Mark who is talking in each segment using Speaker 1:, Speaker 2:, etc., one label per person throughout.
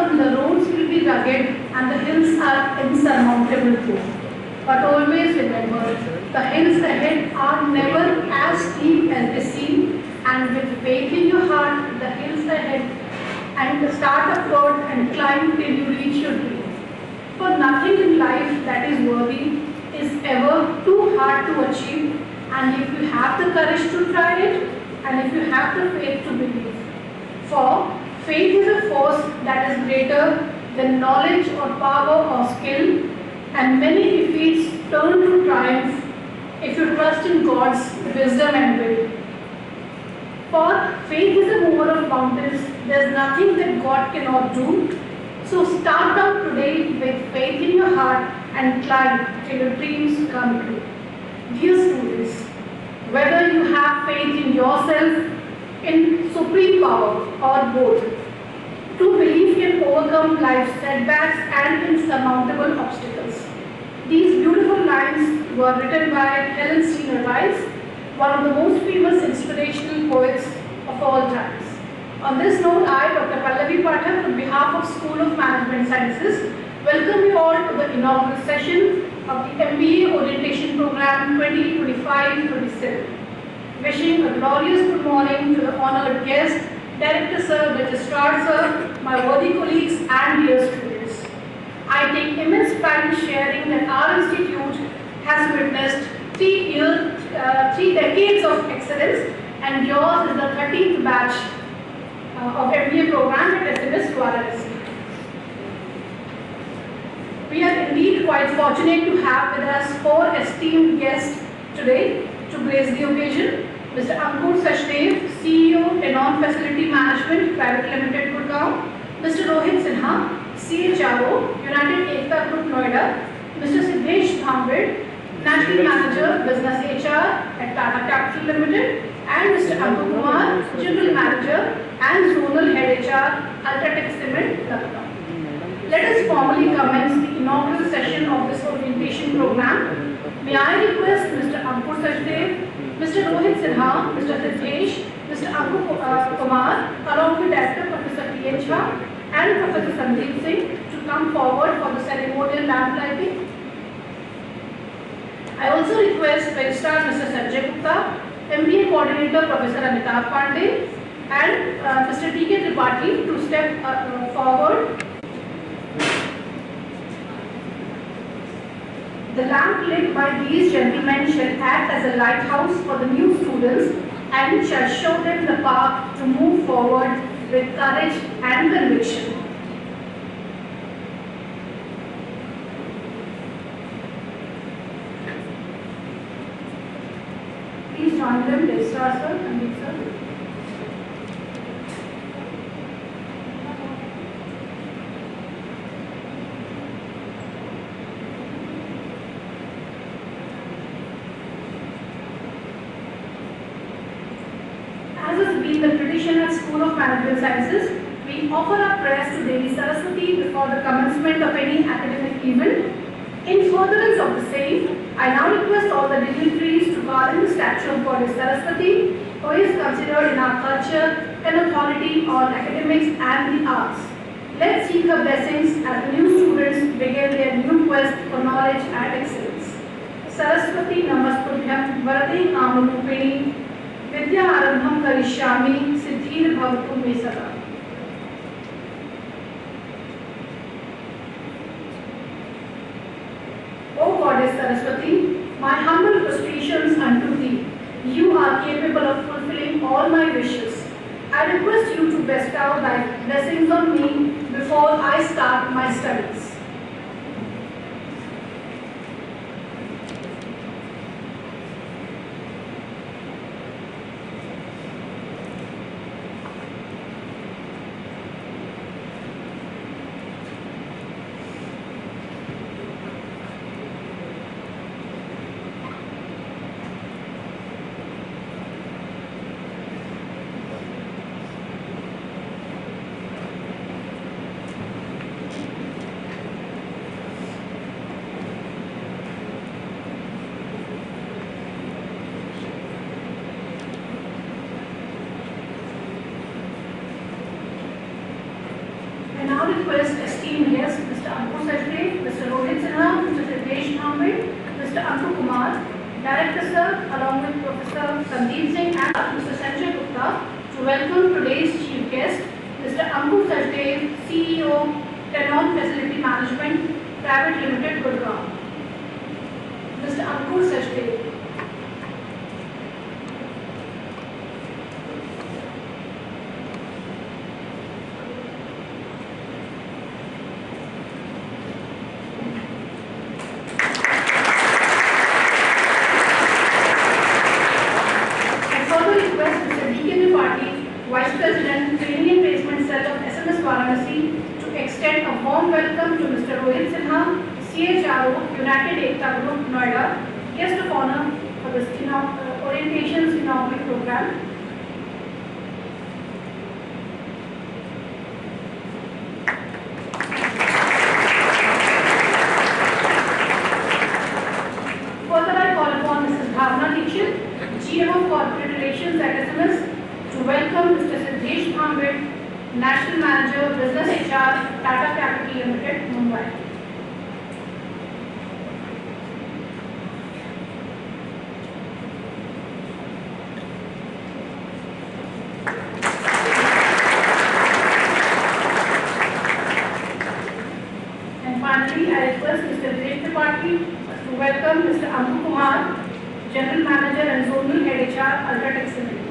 Speaker 1: some the roads will be rugged and the hills are insurmountable too. But always remember, the hills ahead are never as steep as they seem, and with faith in your heart, the hills ahead and start upward and climb till you reach your dream. For nothing in life that is worthy is ever too hard to achieve, and if you have the courage to try it, and if you have the faith to believe. For faith is a force that is greater than knowledge or power or skill, and many defeats turn to triumph if you trust in God's wisdom and will. For faith is a mover of mountains. There is nothing that God cannot do. So start out today with faith in your heart and climb till your dreams come true. Dear students, whether you have faith in yourself, in supreme power, or both, true belief can overcome life's setbacks and insurmountable obstacles. These beautiful lines were written by Helen Steiner Rice, one of the most famous inspirational poets of all times. On this note, I, Dr. Pallavi Pathak, on behalf of School of Management Sciences, welcome you all to the inaugural session of the MBA Orientation Program 2025-27. Wishing a glorious good morning to the honored guest, Director Sir, Registrar Sir, my worthy colleagues and dear students. I take immense pride in sharing that our institute has witnessed 3 decades of excellence, and yours is the 13th batch of MBA program at SMS Varanasi. We are indeed quite fortunate to have with us 4 esteemed guests today to grace the occasion. Mr. Ankur Sachdev, CEO, Tenon Facility Management, Private Limited, Gurgaon. Mr. Rohit Sinha, CHRO, United Ekta Group, Noida. Mr. Siddesh Bhamvid, National Manager, Business HR at Tata Capital Limited. And Mr. Ankur Kumar, General Manager and Zonal Head HR, Ultratech Cement, Lucknow. Let us formally commence the inaugural session of this orientation program. May I request Mr. Ankur Sachdev, Mr. Rohit Sinha, Mr. Siddesh, Mr. Ankur Kumar, along with Director Professor P.H. Jha and Professor Sandeep Singh to come forward for the ceremonial lamp lighting. I also request Registrar Mr. Sanjay Gupta, MBA Coordinator Professor Amitabh Pandey and Mr. D.K. Tripathi to step forward. The lamp lit by these gentlemen shall act as a lighthouse for the new students and shall show them the path to move forward with courage and conviction. Please join them, Registrar Sir, Sandeep Sir. The tradition at School of Management Sciences, we offer our prayers to Devi Saraswati before the commencement of any academic event. In furtherance of the same, I now request all the dignitaries to garland the statue of Goddess Saraswati, who is considered in our culture an authority on academics and the arts. Let's seek her blessings as the new students begin their new quest for knowledge and excellence. Saraswati Namaskubhyam Varade Kamarupini Vidya Arambham Karishyami Siddhir Bhavatu Me Sada. O Goddess Saraswati, my humble prostrations unto thee. You are capable of fulfilling all my wishes. I request you to bestow thy blessings on me before I start my studies. now request esteemed guests, Mr. Ankur Sachdev, Mr. Rohit Sinha, Mr. Siddesh Bhambe, Mr. Ankur Kumar, Director Sir, along with Professor Sandeep Singh and Mr. Sanjay Gupta, to welcome today's chief guest, Mr. Ankur Sachdev, CEO, Tenon Facility Management, Private Limited, Gurgaon. Mr. Ankur Sachdev. Vice President, Training and Placement Cell of SMS Varanasi, to extend a warm welcome to Mr. Rohit Sinha, CHRO, United Ekta Group, Noida, guest of honor for this Orientations Inaugural Program. Further, I call upon Mrs. Bhavna Dixit, GM of Corporate Relations at SMS, to welcome Mr. Siddesh Bhambe, National Manager, Business HR, Tata Capital Limited, Mumbai. And finally, I request Mr. Vivek Tripathi to welcome Mr. Ankur Kumar, General Manager and Zonal Head HR, Ultratech Cement.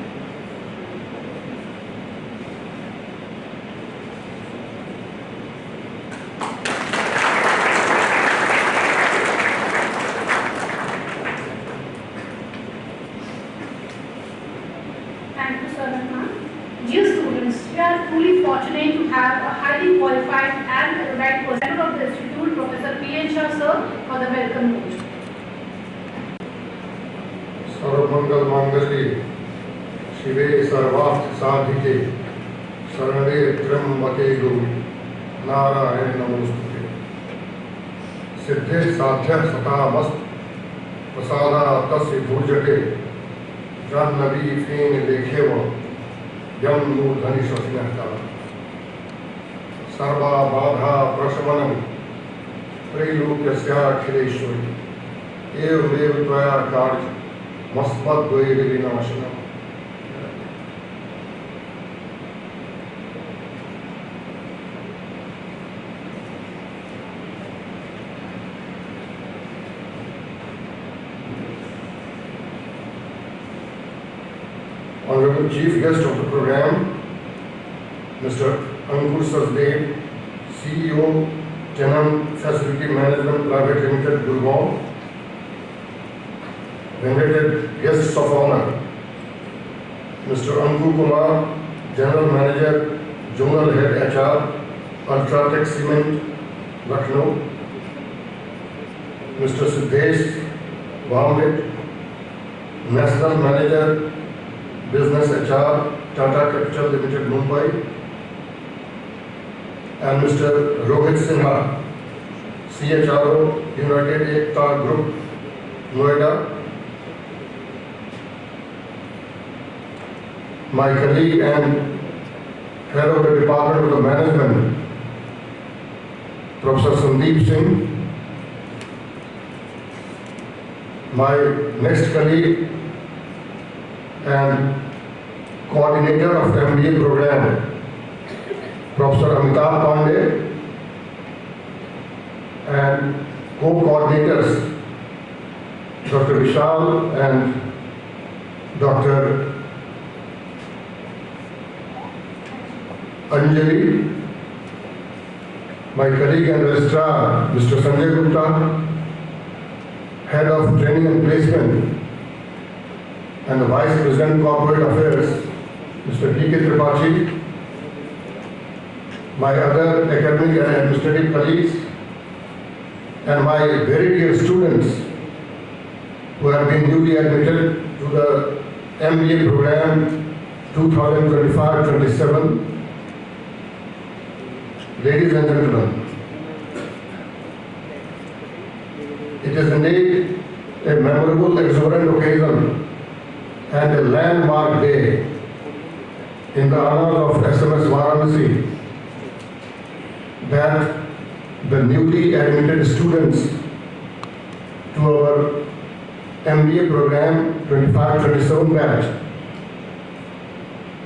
Speaker 1: Dear students, we are truly fortunate to have a highly qualified and erudite person of the Institute, Professor P.N. Shah sir, for the welcome note.
Speaker 2: Sarvamangal Mangali, Shive Sarvath Sadhike, Sarade Trambake Guru, Narayana Namostate. Siddhe Sadhya Sata Mast, Prasada Tasya Bhujate, Jannavi Feen Lekheva, Yam Mudhani Shasnata, Sarva Badha Prashavanam, Prilukasya Khileshwari, Ev Dev Tvaya Karj, Masmat Dvairi Namashanam. Honorable Chief Guest of the program, Mr. Ankur Sachdev, CEO, Tenon Facility Management Private Limited, Gurgaon. Venerated guests of honor, Mr. Ankur Kumar, General Manager, Zonal Head HR, Ultratech Cement, Lucknow. Mr. Siddesh Bhambe, National Manager, Business HR, Tata Capital Limited, Mumbai, and Mr. Rohit Sinha, CHRO, United Ekta Group, Noida. My colleague and head of the Department of the Management, Professor Sandeep Singh. My next colleague and coordinator of the MBA program, Professor Amitabh Pandey, and co-coordinators, Dr. Vishal and Dr. Anjali, my colleague and registrar, Mr. Sanjay Gupta, head of training and placement, and the Vice President Corporate Affairs, Mr. T.K. Tripathi, my other academic and administrative colleagues, and my very dear students who have been newly admitted to the MBA program 2025-27. Ladies and gentlemen, it is indeed a memorable, exuberant occasion and a landmark day in the honor of SMS Varanasi that the newly admitted students to our MBA program 25-27 batch,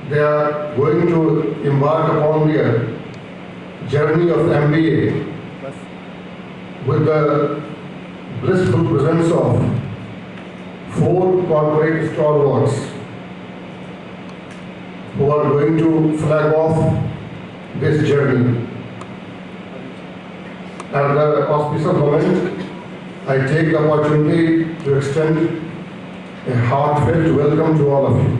Speaker 2: they are going to embark upon their journey of MBA with the blissful presence of 4 corporate stalwarts who are going to flag off this journey. At the auspicious moment, I take the opportunity to extend a heartfelt welcome to all of you.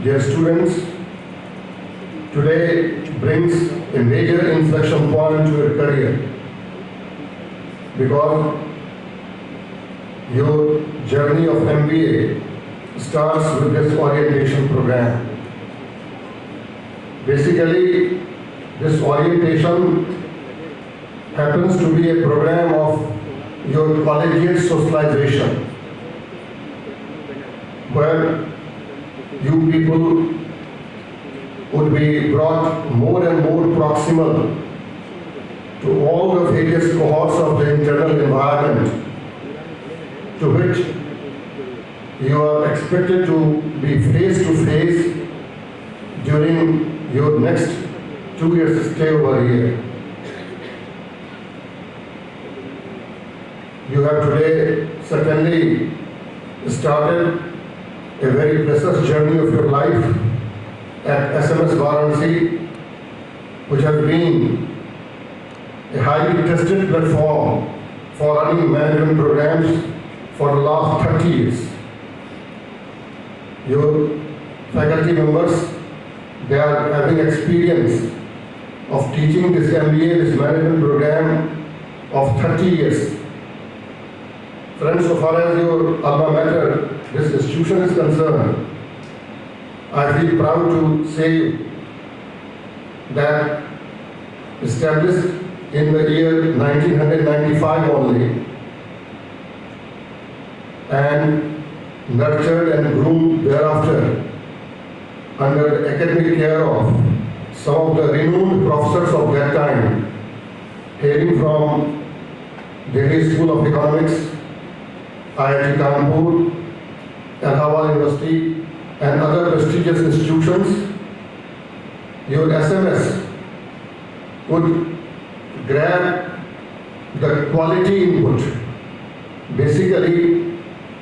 Speaker 2: Dear students, today brings a major inflection point to your career because your journey of MBA starts with this orientation program. Basically, this orientation happens to be a program of your collegiate socialization, where you people would be brought more and more proximal to all the various cohorts of the internal environment to which you are expected to be face to face during your next 2 years stay over here. You have today certainly started a very precious journey of your life at SMS Varanasi, which has been a highly tested platform for running management programs for the last 30 years. Your faculty members, they are having experience of teaching this MBA, this management program of 30 years. Friends, so far as your alma mater, this institution is concerned, I feel proud to say that established in the year 1995 only and nurtured and groomed thereafter under the academic care of some of the renowned professors of that time, hailing from Delhi School of Economics, IIT Kanpur, Allahabad University, and other prestigious institutions. Your SMS would grab the quality input, basically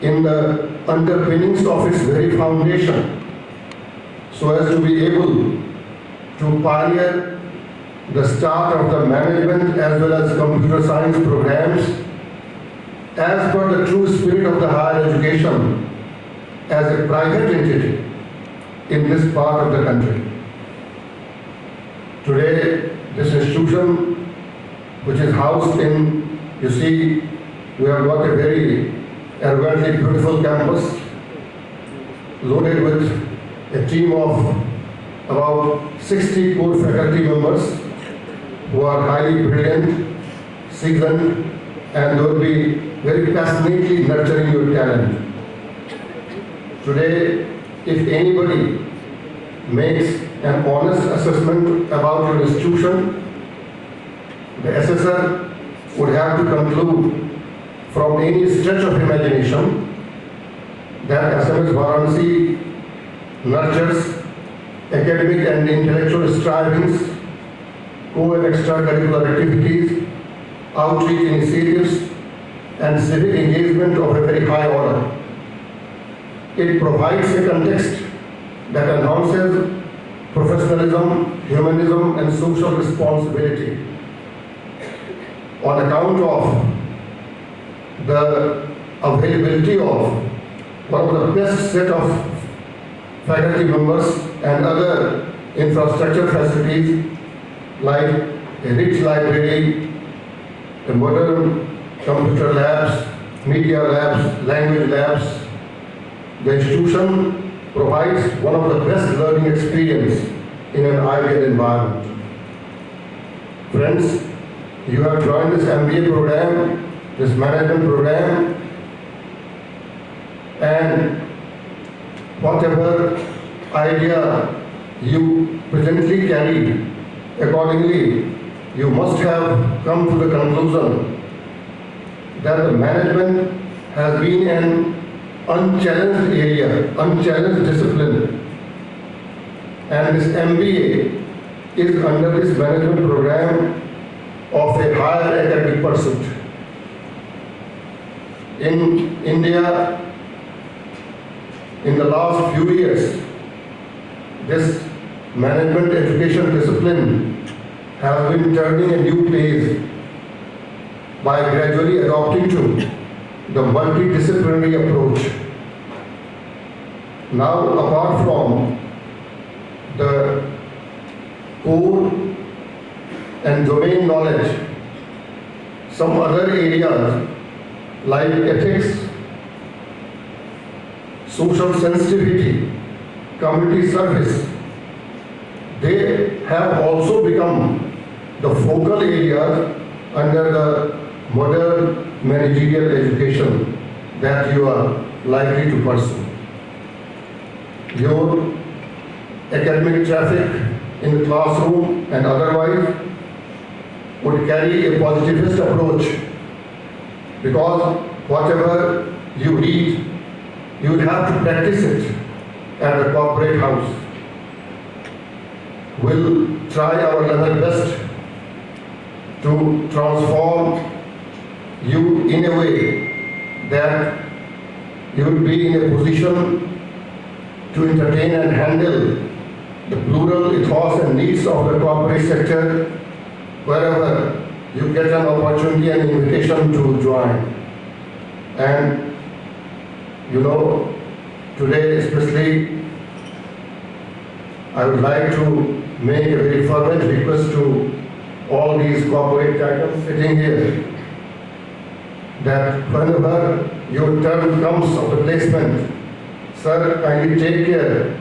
Speaker 2: in the underpinnings of its very foundation, so as to be able to pioneer the start of the management as well as computer science programs as per the true spirit of the higher education as a private entity in this part of the country. Today, this institution, which is housed in, you see, we have got a very arrogantly beautiful campus loaded with a team of about 60 core faculty members who are highly brilliant, seasoned, and they will be very passionately nurturing your talent. Today, if anybody makes an honest assessment about your institution, the assessor would have to conclude from any stretch of imagination that SMS Varanasi nurtures academic and intellectual strivings, co- and extracurricular activities, outreach initiatives, and civic engagement of a very high order. It provides a context that enhances professionalism, humanism, and social responsibility. On account of the availability of one of the best set of faculty members and other infrastructure facilities like a rich library, a modern computer labs, media labs, language labs, the institution provides one of the best learning experience in an ideal environment. Friends, you have joined this MBA program, this management program, and whatever idea you presently carry Accordingly, you must have come to the conclusion that the management has been an unchallenged area, unchallenged discipline, and this MBA is under this management program of a higher academic pursuit. In India, in the last few years, this management education discipline has been turning a new page by gradually adopting to the multidisciplinary approach. Now, apart from the core and domain knowledge, some other areas like ethics, social sensitivity, community service, they have also become the focal areas under the modern managerial education that you are likely to pursue. Your academic traffic in the classroom and otherwise would carry a positivist approach, because whatever you read, you will have to practice it at the corporate house. We'll try our level best to transform you in a way that you will be in a position to entertain and handle the plural ethos and needs of the corporate sector wherever you get an opportunity and invitation to join. And you know, today especially, I would like to make a very fervent request to all these corporate titans sitting here, that whenever your turn comes of the placement, sir, kindly take care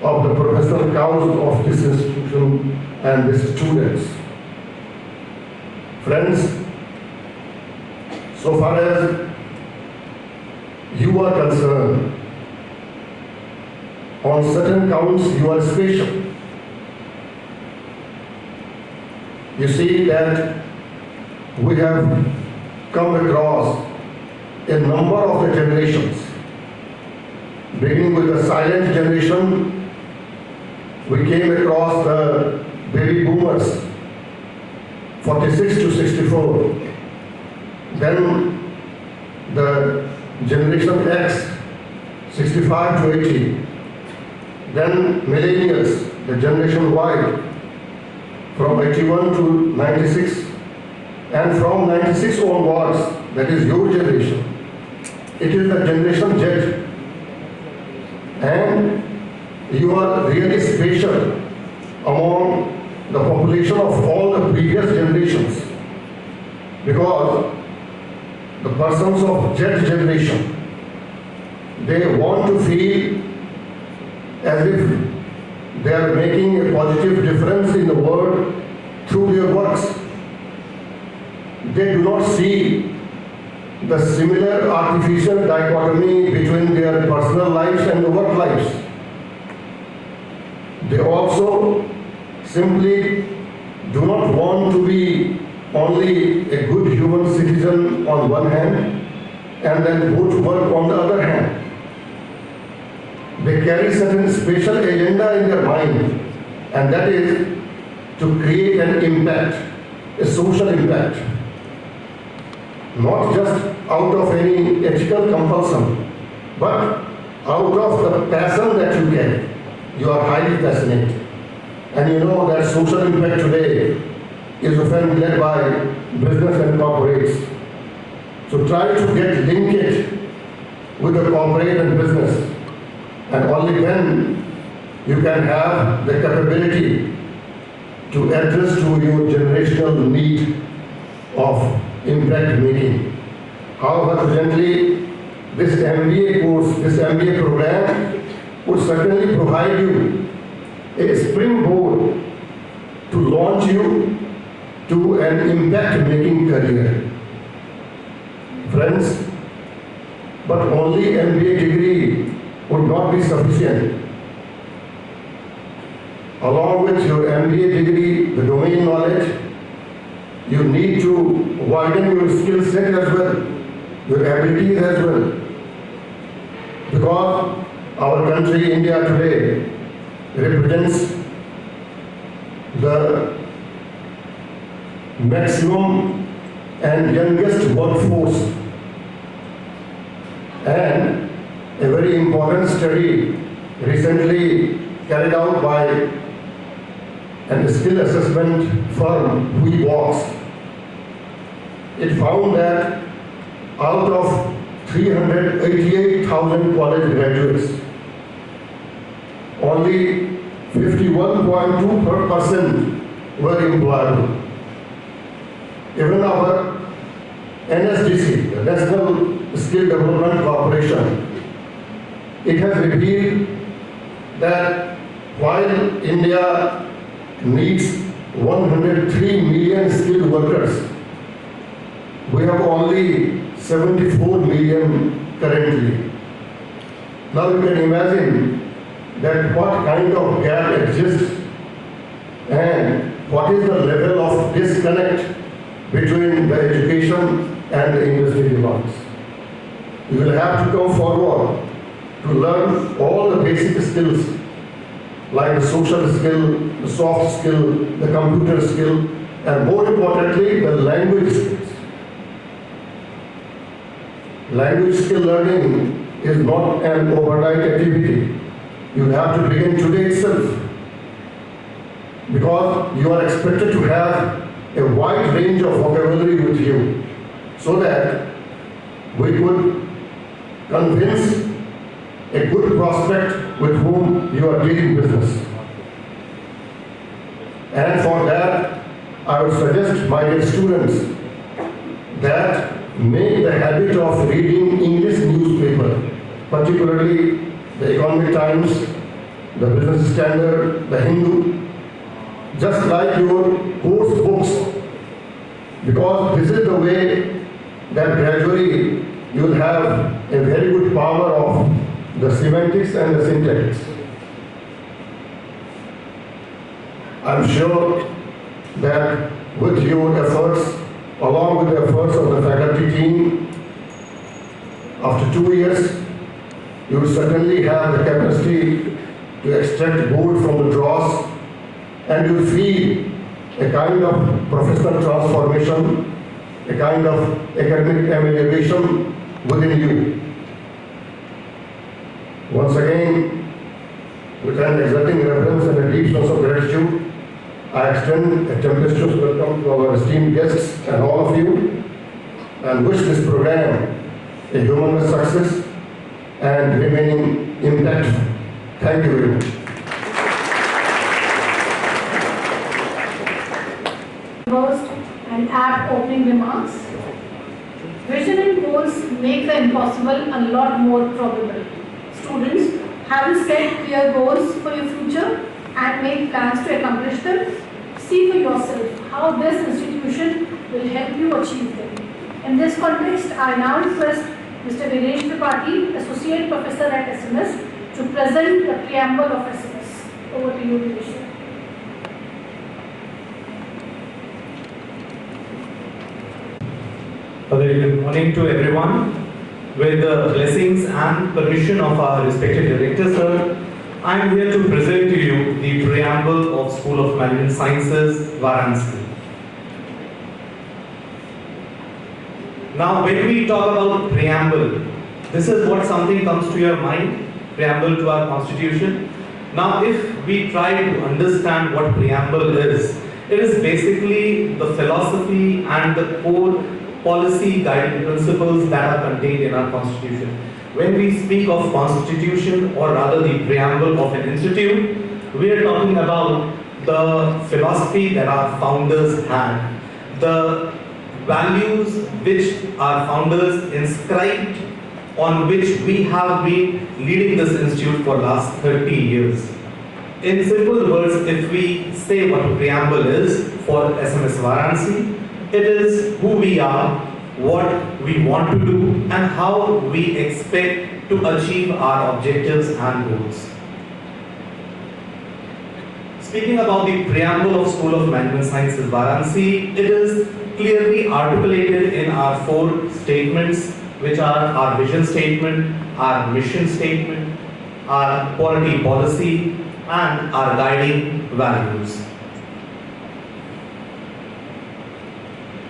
Speaker 2: of the professional cause of this institution and its students. Friends, so far as you are concerned, on certain counts you are special. You see that we have come across a number of the generations. Beginning with the silent generation, we came across the baby boomers, 46 to 64. Then the generation X, 65 to 80. Then millennials, the generation Y, from 81 to 96. And from 96 onwards, that is your generation, it is the generation Z. And you are really special among the population of all the previous generations, because the persons of Z generation, they want to feel as if they are making a positive difference in the world through their works. They do not see the similar artificial dichotomy between their personal lives and the work lives. They also simply do not want to be only a good human citizen on one hand and then go to work on the other hand. They carry certain special agenda in their mind, and that is to create an impact, a social impact. Not just out of any ethical compulsion, but out of the passion that you carry. You are highly passionate. And you know that social impact today is often led by business and corporates. So try to get linkage with the corporate and business, and only then you can have the capability to address to your generational need of impact making. However, presently, this MBA course, this MBA program would certainly provide you a springboard to launch you to an impact making career. Friends, but only MBA degree would not be sufficient. along with your MBA degree, the domain knowledge, you need to widen your skill set as well, your abilities as well. Because our country, India today, represents the maximum and youngest workforce. And a very important study recently carried out by a skill assessment firm, WeBox, it found that out of 388,000 college graduates, only 51.2% were employable. Even our NSDC, the National Skill Development Corporation, it has revealed that while India needs 103 million skilled workers, we have only 74 million currently. Now you can imagine that what kind of gap exists and what is the level of disconnect between the education and the industry demands. You will have to come forward to learn all the basic skills like the social skill, the soft skill, the computer skill, and more importantly, the language skills. Language skill learning is not an overnight activity. You have to begin today itself, because you are expected to have a wide range of vocabulary with you so that we could convince a good prospect with whom you are dealing business. And for that, I would suggest, my dear students, that make the habit of reading English newspaper, particularly the Economic Times, the Business Standard, the Hindu, just like your course books, because this is the way that gradually you will have a very good power of the semantics and the syntax. I'm sure that with your efforts, along with the efforts of the faculty team, after 2 years, you will certainly have the capacity to extract gold from the dross, and you will feel a kind of professional transformation, a kind of academic amelioration within you. Once again, with an exulting reverence and a deep sense of gratitude, I extend a tempestuous welcome to our esteemed guests and all of you, and wish this program a humongous success and remaining impactful. Thank you very much.
Speaker 1: First, and apt opening remarks. Vision and goals make the impossible a lot more probable. Students, having set clear goals for your future and make plans to accomplish them, see for yourself how this institution will help you achieve them. In this context, I now request Mr. Viresh Tripathi, Associate Professor at SMS, to present the preamble of SMS. Over to you, Viresh.
Speaker 3: A very good morning to everyone. With the blessings and permission of our respected director, sir, I am here to present to you the preamble of School of Management Sciences, Varanasi. Now, when we talk about preamble, this is what something comes to your mind, preamble to our constitution. Now, if we try to understand what preamble is, it is basically the philosophy and the core policy guiding principles that are contained in our constitution. When we speak of constitution, or rather the preamble of an institute, we are talking about the philosophy that our founders had, the values which our founders inscribed, on which we have been leading this institute for last 30 years. In simple words, if we say what a preamble is for SMS Varanasi, it is who we are, what we want to do, and how we expect to achieve our objectives and goals. Speaking about the preamble of School of Management Sciences Varanasi, it is clearly articulated in our 4 statements, which are our vision statement, our mission statement, our quality policy, and our guiding values.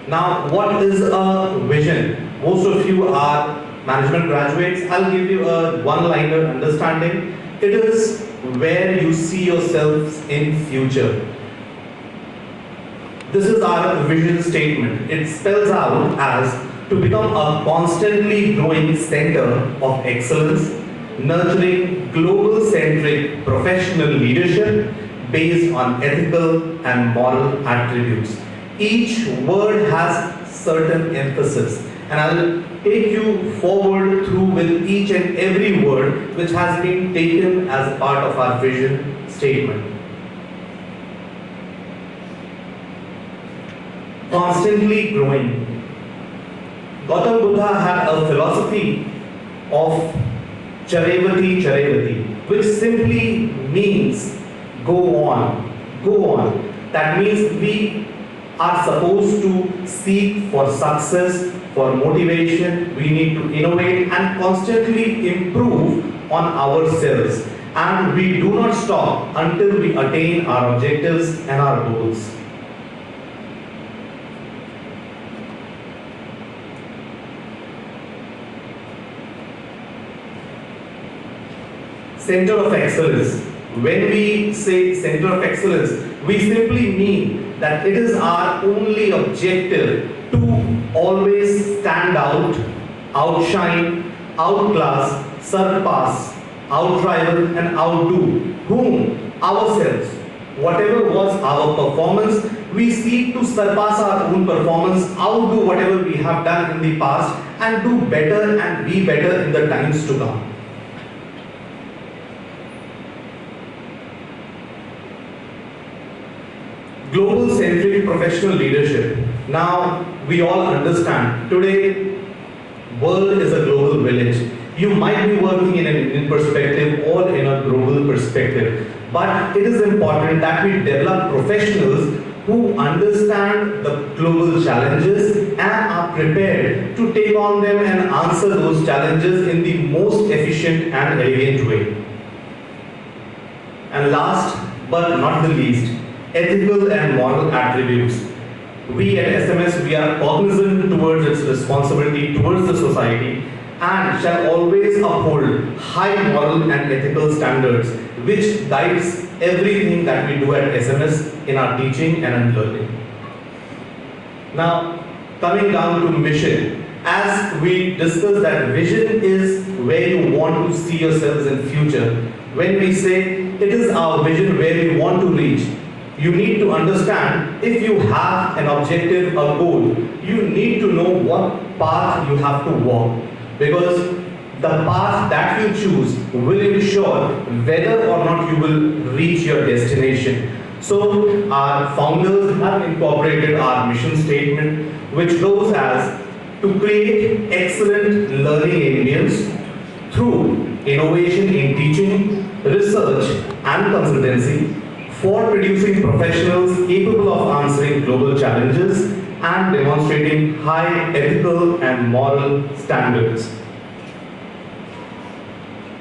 Speaker 3: Now, what is a vision? Most of you are management graduates. I'll give you a one-liner understanding. It is where you see yourselves in future. This is our vision statement. It spells out as to become a constantly growing center of excellence, nurturing global-centric professional leadership based on ethical and moral attributes. Each word has certain emphasis, and I'll take you forward through with each and every word which has been taken as part of our vision statement. Constantly growing. Gautam Buddha had a philosophy of Charevati, which simply means go on, go on. That means we are supposed to seek for success, for motivation. We need to innovate and constantly improve on ourselves. And we do not stop until we attain our objectives and our goals. Center of excellence. When we say center of excellence, we simply mean that it is our only objective to always stand out, outshine, outclass, surpass, outrival and outdo whom? Ourselves. Whatever was our performance, we seek to surpass our own performance, outdo whatever we have done in the past and do better and be better in the times to come. Global-centric professional leadership. Now, we all understand today, world is a global village. You might be working in an Indian perspective or in a global perspective, but it is important that we develop professionals who understand the global challenges and are prepared to take on them and answer those challenges in the most efficient and elegant way. And last but not the least, ethical and moral attributes. We at SMS, we are cognizant towards its responsibility towards the society and shall always uphold high moral and ethical standards which guides everything that we do at SMS in our teaching and learning. Now, coming down to mission. As we discussed that vision is where you want to see yourselves in future. When we say it is our vision where we want to reach, you need to understand if you have an objective, a goal, you need to know what path you have to walk, because the path that you choose will ensure whether or not you will reach your destination. So our founders have incorporated our mission statement, which goes as to create excellent learning ambience through innovation in teaching, research and consultancy, for producing professionals capable of answering global challenges and demonstrating high ethical and moral standards.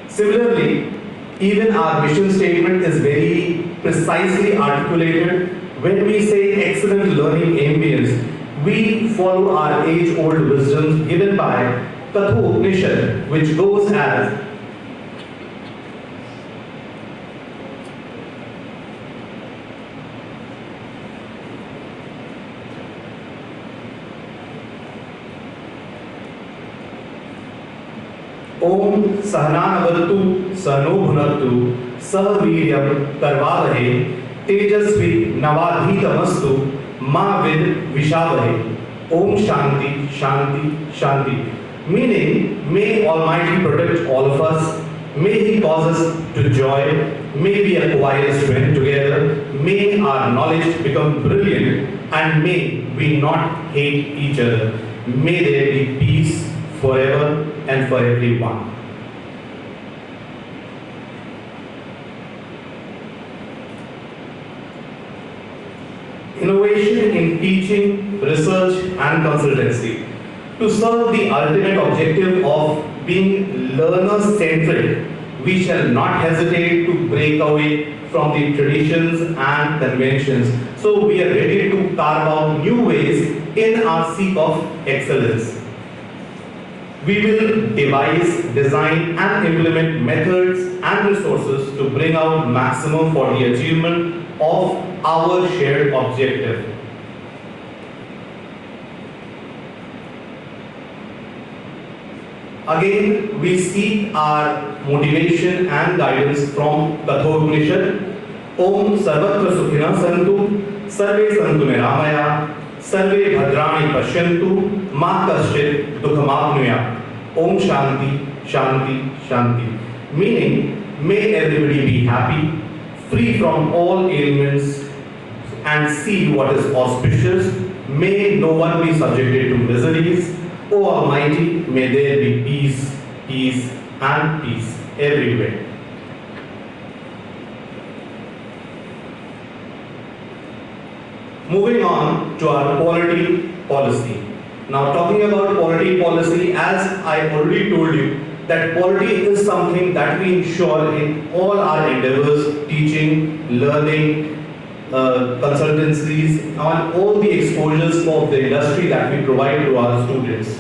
Speaker 3: Similarly, even our mission statement is very precisely articulated. When we say excellent learning ambience, we follow our age-old wisdoms given by Katha Upanishad, which goes as ओम सहनावतु सहनो भुनक्तु सह वीर्यं करवावहै तेजस्वी नवाधीतमस्तु मा with विषावहै. Om Shanti, Shanti, Shanti. Meaning, may Almighty protect all of us. May He cause us to joy. May we acquire strength together. May our knowledge become brilliant. And may we not hate each other. May there be peace forever and for everyone. innovation in teaching, research and consultancy. To serve the ultimate objective of being learner-centric, we shall not hesitate to break away from the traditions and conventions. So we are ready to carve out new ways in our seek of excellence. We will devise, design and implement methods and resources to bring out maximum for the achievement of our shared objective. Again, we seek our motivation and guidance from Kathopanishad. Om Sarvatra Sukhina Santu, Sarve Santu Niramaya, Sarve Bhadrani Pashyantu, Ma Kaschit Dukhamapnuya. Om Shanti, Shanti, Shanti. Meaning, may everybody be happy, free from all ailments, and see what is auspicious. May no one be subjected to miseries. O Almighty, may there be peace, peace, and peace everywhere. Moving on to our quality policy. Now, talking about quality policy, as I already told you, that quality is something that we ensure in all our endeavors, teaching, learning, consultancies, and all the exposures of the industry that we provide to our students.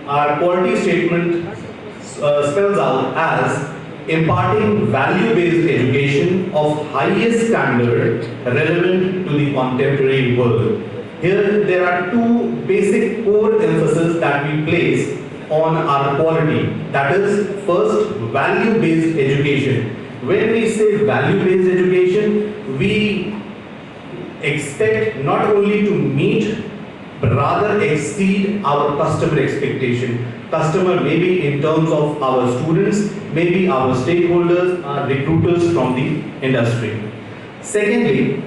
Speaker 3: Our quality statement spells out as imparting value-based education of highest standard relevant to the contemporary world. Here there are two basic core emphases that we place on our quality. That is, first, value-based education. When we say value-based education, we expect not only to meet but rather exceed our customer expectation. Customer may be in terms of our students, maybe our stakeholders, our recruiters from the industry. Secondly,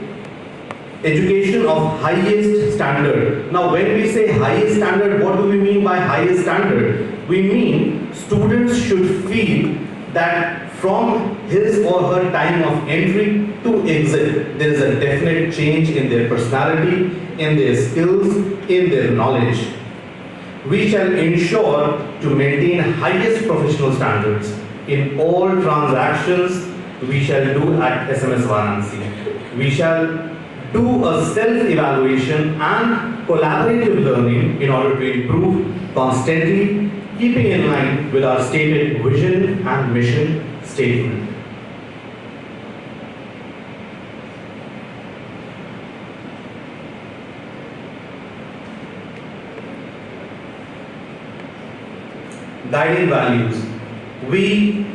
Speaker 3: education of highest standard. Now, when we say highest standard, what do we mean by highest standard? We mean students should feel that from his or her time of entry to exit, there is a definite change in their personality, in their skills, in their knowledge. We shall ensure to maintain highest professional standards in all transactions we shall do at SMS Varanasi. We shall do a self-evaluation and collaborative learning in order to improve constantly, keeping in line with our stated vision and mission statement. Guiding values. We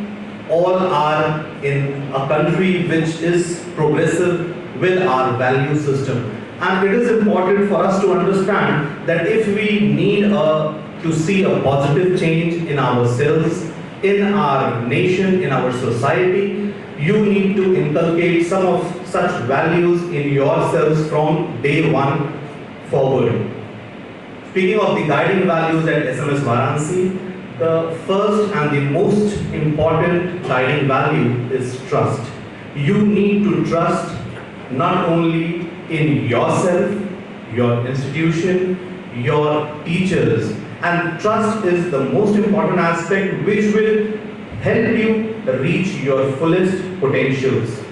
Speaker 3: all are in a country which is progressive with our value system, and it is important for us to understand that if we need to see a positive change in ourselves, in our nation, in our society, you need to inculcate some of such values in yourselves from day one forward. Speaking of the guiding values at SMS Varanasi, the first and the most important guiding value is trust. You need to trust not only in yourself, your institution, your teachers, and trust is the most important aspect which will help you reach your fullest potentials.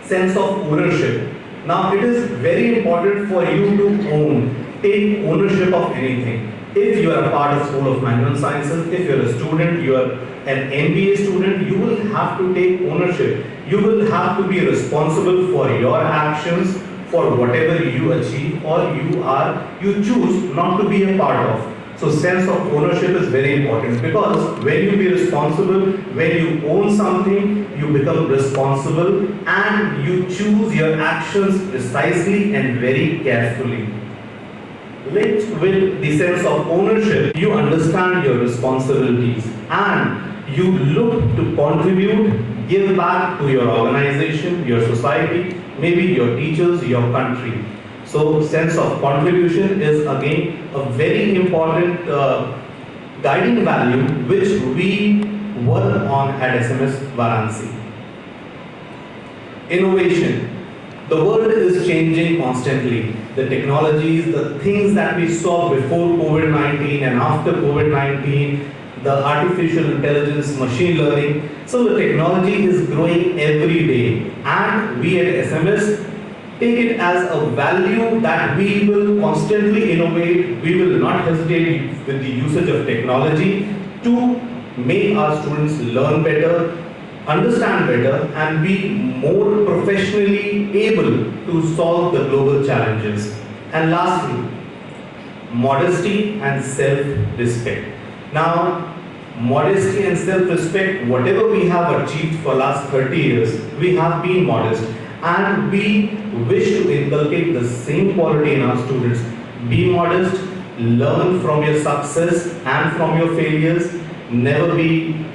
Speaker 3: Sense of ownership. Now, it is very important for you to take ownership of anything. If you are a part of School of Management Sciences, if you are a student, you are an MBA student, you will have to take ownership. You will have to be responsible for your actions, for whatever you achieve or you choose not to be a part of. So sense of ownership is very important, because when you be responsible, when you own something, you become responsible and you choose your actions precisely and very carefully. Linked with the sense of ownership, you understand your responsibilities and you look to contribute, give back to your organization, your society, maybe your teachers, your country. So sense of contribution is again a very important guiding value which we work on at SMS Varanasi. Innovation. The world is changing constantly. The technologies, the things that we saw before COVID-19 and after COVID-19, the artificial intelligence, machine learning. So the technology is growing every day, and we at SMS take it as a value that we will constantly innovate. We will not hesitate with the usage of technology to make our students learn better, understand better, and be more professionally able to solve the global challenges. And lastly, modesty and self-respect. Now, modesty and self-respect, whatever we have achieved for last 30 years, we have been modest, and we wish to inculcate the same quality in our students. Be modest, learn from your success and from your failures. Never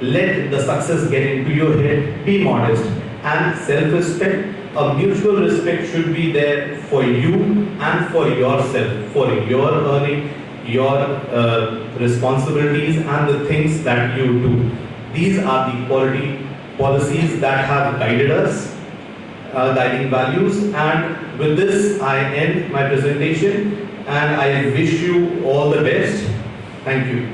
Speaker 3: let the success get into your head. Be modest. And self-respect, a mutual respect should be there for you and for yourself, for your earning, your responsibilities and the things that you do. These are the quality policies that have guided us, guiding values. And with this, I end my presentation, and I wish you all the best. Thank you.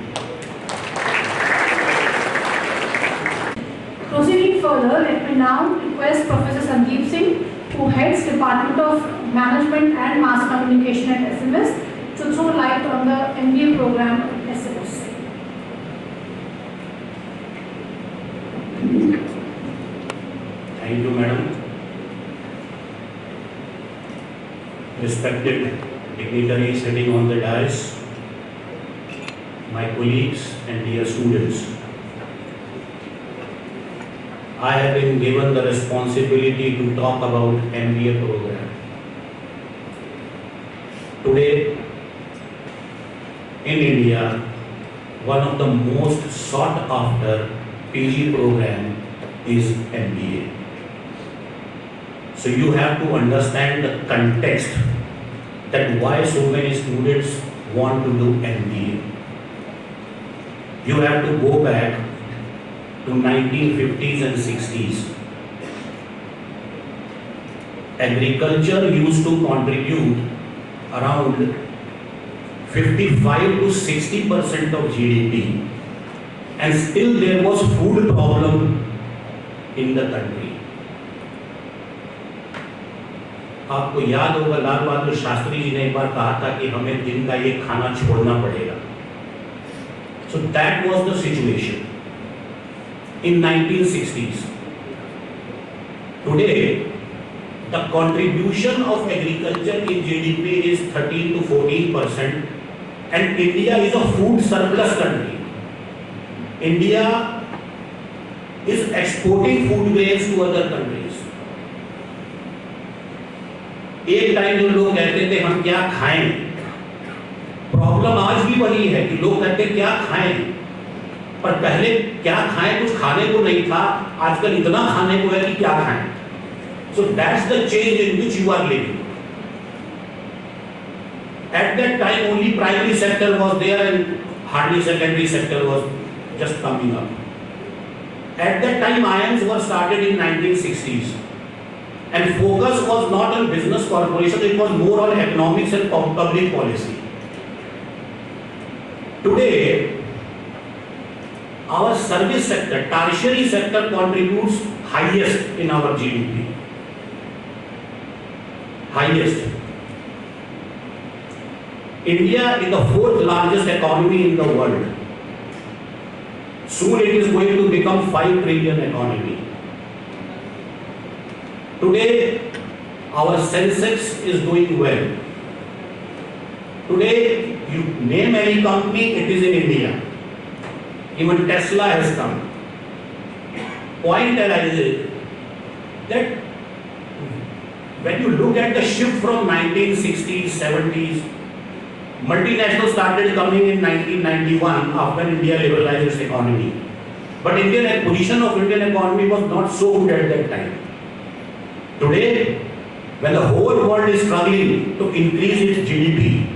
Speaker 1: Proceeding further, let me now request Professor Sandeep Singh, who heads Department of Management and Mass Communication at SMS, to throw light on the MBA program at SMS.
Speaker 4: Thank you, madam. Respected dignitaries sitting on the dais, my colleagues and dear students, I have been given the responsibility to talk about MBA program. Today, in India, one of the most sought after PG program is MBA. So you have to understand the context that why so many students want to do MBA. You have to go back to 1950s and 60s. Agriculture used to contribute around 55 to 60% of GDP, and still there was food problem in the country. आपको याद होगा लाल बहादुर शास्त्री जी ने एक बार कहा था कि हमें दिन का ये खाना छोड़ना पड़ेगा. So that was the situation in 1960s. Today, the contribution of agriculture in GDP is 13 to 14%, and India is a food surplus country. India is exporting food grains to other countries. एक time जो लोग कहते थे हम क्या खाएं, problem आज भी वही है कि लोग कहते क्या खाएं, पर पहले क्या खाएं कुछ खाने को नहीं था, आजकल इतना खाने को है कि क्या खाएं. So that's the change in which you are living. At that time only primary sector was there and hardly secondary sector was just coming up. At that time IIMs were started in 1960s. And focus was not on business corporation, it was more on economics and public policy. Today, our service sector, tertiary sector contributes highest in our GDP. Highest. India is the fourth largest economy in the world. Soon it is going to become 5 trillion economy. Today, our Sensex is doing well. Today, you name any company, it is in India. Even Tesla has come. Point arises that when you look at the shift from 1960s, 70s, multinationals started coming in 1991 after India liberalized its economy. But Indian position of Indian economy was not so good at that time. Today, when the whole world is struggling to increase its GDP,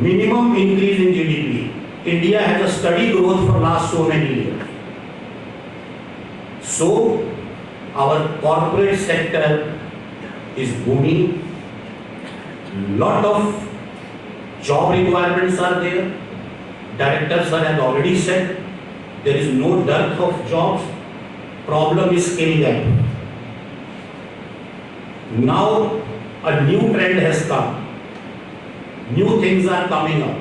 Speaker 4: minimum increase in GDP, India has a steady growth for last so many years. So, our corporate sector is booming. Lot of job requirements are there. Director sir has already said there is no dearth of jobs. Problem is skill gap. Now a new trend has come. New things are coming up.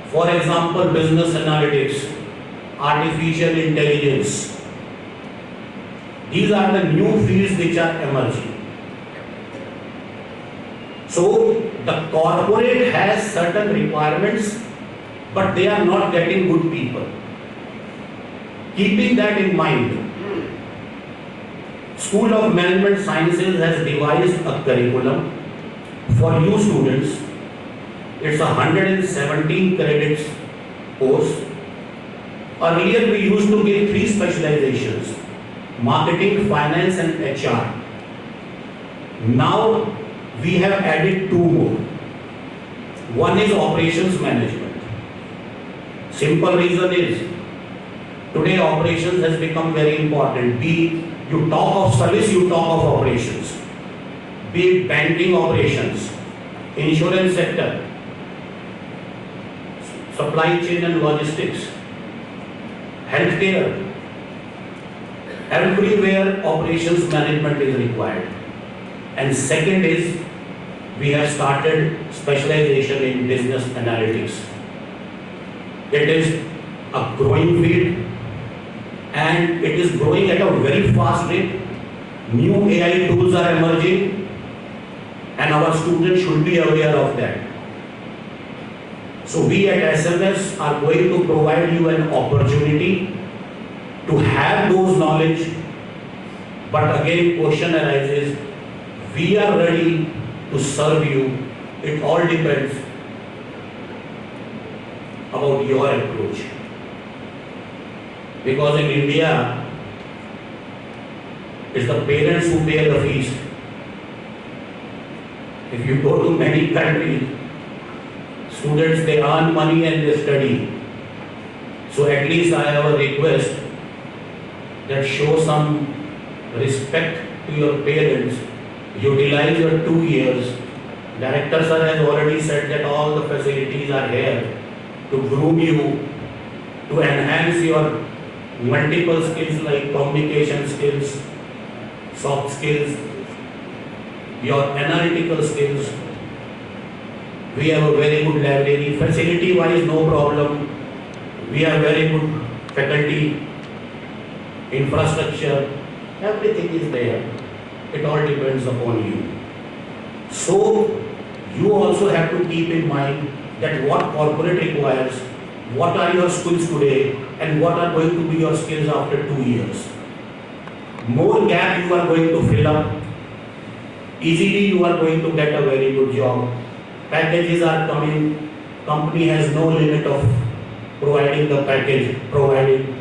Speaker 4: For example, business analytics, artificial intelligence. These are the new fields which are emerging. So the corporate has certain requirements, but they are not getting good people. Keeping that in mind, School of Management Sciences has devised a curriculum for new students. It's a 117 credits course. Earlier we used to give 3 specializations: marketing, finance and HR. Now we have added 2 more. One is operations management. Simple reason is today operations has become very important. Be you talk of service, you talk of operations. Be it banking operations, insurance sector, supply chain and logistics, healthcare. Everywhere operations management is required. And second is we have started specialization in business analytics. It is a growing field and it is growing at a very fast rate. New AI tools are emerging and our students should be aware of that. So we at SMS are going to provide you an opportunity to have those knowledge, but again question arises, we are ready to serve you. It all depends about your approach. Because in India, it's the parents who pay the fees. If you go to many countries, students, they earn money and they study. So at least I have a request that show some respect to your parents. Utilize your 2 years. Director sir has already said that all the facilities are here to groom you, to enhance your multiple skills like communication skills, soft skills, your analytical skills. We have a very good library. Facility wise, no problem. We have very good faculty, infrastructure, everything is there. It all depends upon you. So you also have to keep in mind that what corporate requires, what are your skills today and what are going to be your skills after 2 years. More gap you are going to fill up. Easily you are going to get a very good job. Packages are coming. Company has no limit of providing the package, providing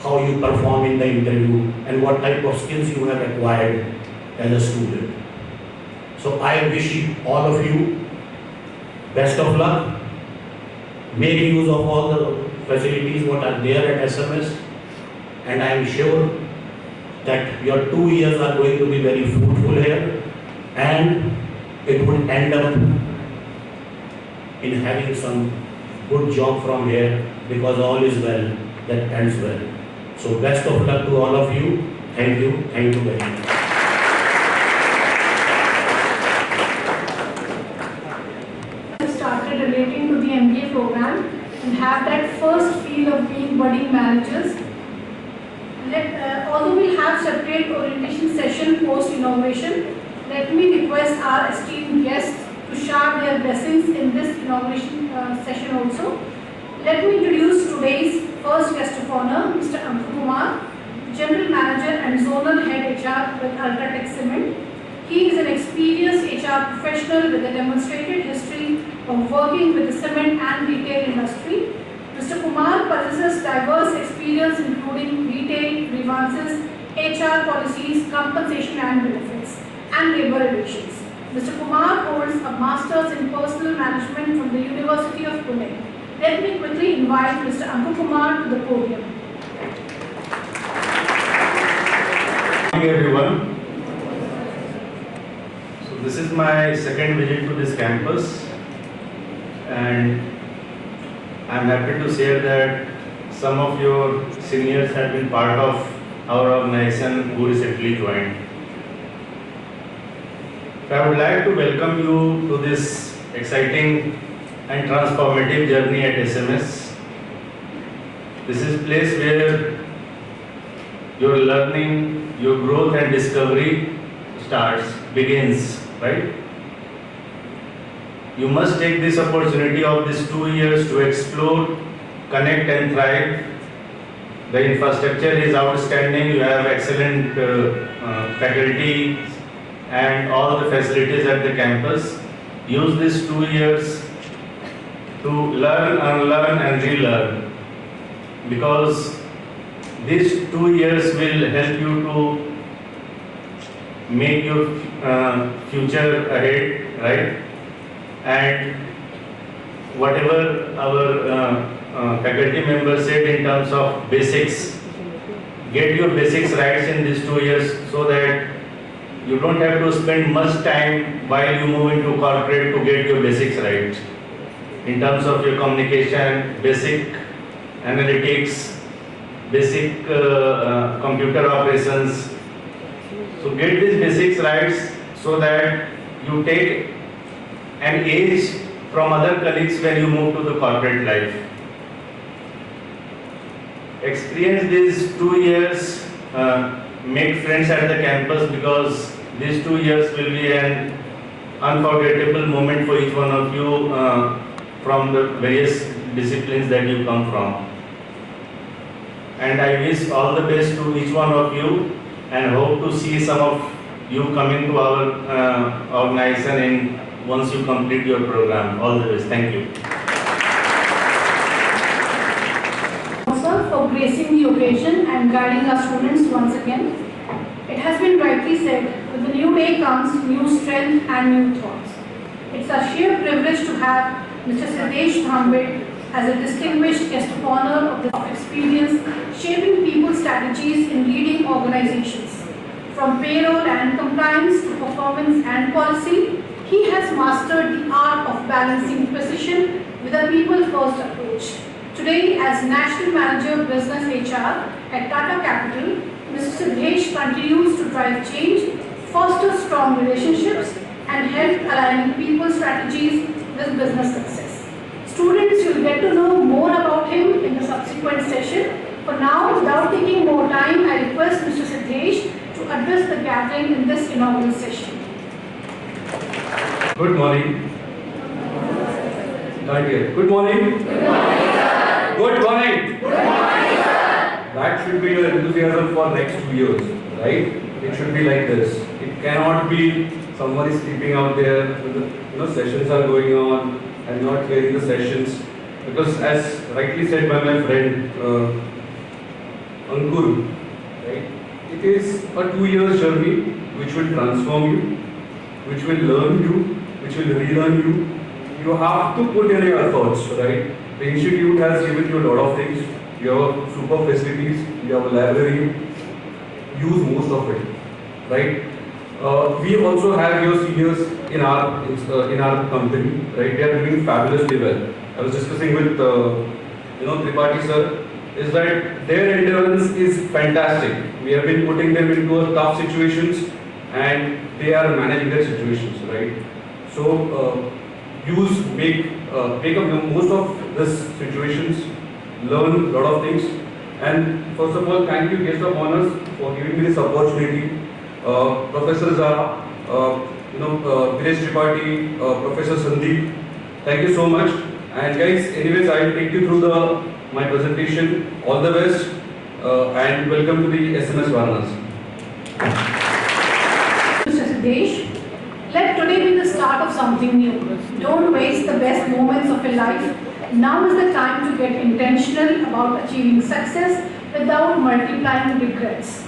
Speaker 4: how you perform in the interview and what type of skills you have acquired as a student. So I wish all of you best of luck. Make use of all the facilities what are there at SMS, and I am sure that your 2 years are going to be very fruitful here and it would end up in having some good job from here, because all is well that ends well. So best of luck to all of you. Thank you very much.
Speaker 1: Started relating to the MBA program and have that first feel of being budding managers. Although we'll have separate orientation session post-inauguration, let me request our esteemed guests to share their blessings in this inauguration session also. Let me introduce today's first guest of honor, Mr. Ankur, General Manager and Zonal Head HR with Ultratech Cement. He is an experienced HR professional with a demonstrated history of working with the cement and retail industry. Mr. Kumar possesses diverse experience including retail, grievances, HR policies, compensation and benefits, and labor relations. Mr. Kumar holds a Master's in Personal Management from the University of Pune. Let me quickly invite Mr. Ankur Kumar to the podium.
Speaker 5: Good morning, everyone. This is my second visit to this campus, and I'm happy to share that some of your seniors have been part of our organization who recently joined. So I would like to welcome you to this exciting and transformative journey at SMS. This is a place where your learning, your growth and discovery begins, right? You must take this opportunity of these 2 years to explore, connect and thrive. The infrastructure is outstanding. You have excellent faculty and all the facilities at the campus. Use these 2 years to learn, unlearn and relearn, because these 2 years will help you to make your future ahead, right? And whatever our faculty members said in terms of basics, get your basics right in these 2 years so that you don't have to spend much time while you move into corporate to get your basics right. In terms of your communication, basic analytics, basic computer operations. So get these basics right so that you take an edge from other colleagues when you move to the corporate life. Experience these 2 years, make friends at the campus, because these 2 years will be an unforgettable moment for each one of you from the various disciplines that you come from. And I wish all the best to each one of you, and hope to see some of you coming to our organization once you complete your program. All the best. Thank you.
Speaker 1: Sir, for gracing the occasion and guiding our students once again. It has been rightly said, with the new day comes new strength and new thoughts. It's a sheer privilege to have Mr. Sachdev as a distinguished guest of honor of this experience shaping people's strategies in leading organizations. From payroll and compliance to performance and policy, he has mastered the art of balancing precision with a people-first approach. Today, as National Manager Business HR at Tata Capital, Mr. Sachdev continues to drive change, foster strong relationships, and help aligning people's strategies with business success. Students will get to know more about him in the subsequent session. For now, without taking more time, I request Mr. Sachdev to address the gathering in this inaugural session.
Speaker 6: Good morning. Right here. Good morning. Good morning, sir. Good morning. Good morning, sir. That should be your enthusiasm for next 2 years, right? It should be like this. It cannot be someone is sleeping out there, sessions are going on and not hearing the sessions. Because as rightly said by my friend Ankur, right? It is a 2 years journey which will transform you, which will learn you, which will relearn you. You have to put in your efforts, right? The institute has given you a lot of things. You have super facilities, you have a library. Use most of it, right? We also have your seniors in our company, right? They are doing fabulously well. I was discussing with Tripathi sir, is that their endurance is fantastic. We have been putting them into tough situations, and they are managing their situations, right? So make up most of these situations, learn a lot of things. And first of all, thank you, guest of honors, for giving me this opportunity. Professor Zara, Dinesh Tripathi, Professor Sandeep, thank you so much. And guys, anyways, I will take you through my presentation. All the best, and welcome to the SMS Varanasi.
Speaker 1: Mr. Sachdev, let today be the start of something new. Don't waste the best moments of your life. Now is the time to get intentional about achieving success without multiplying regrets.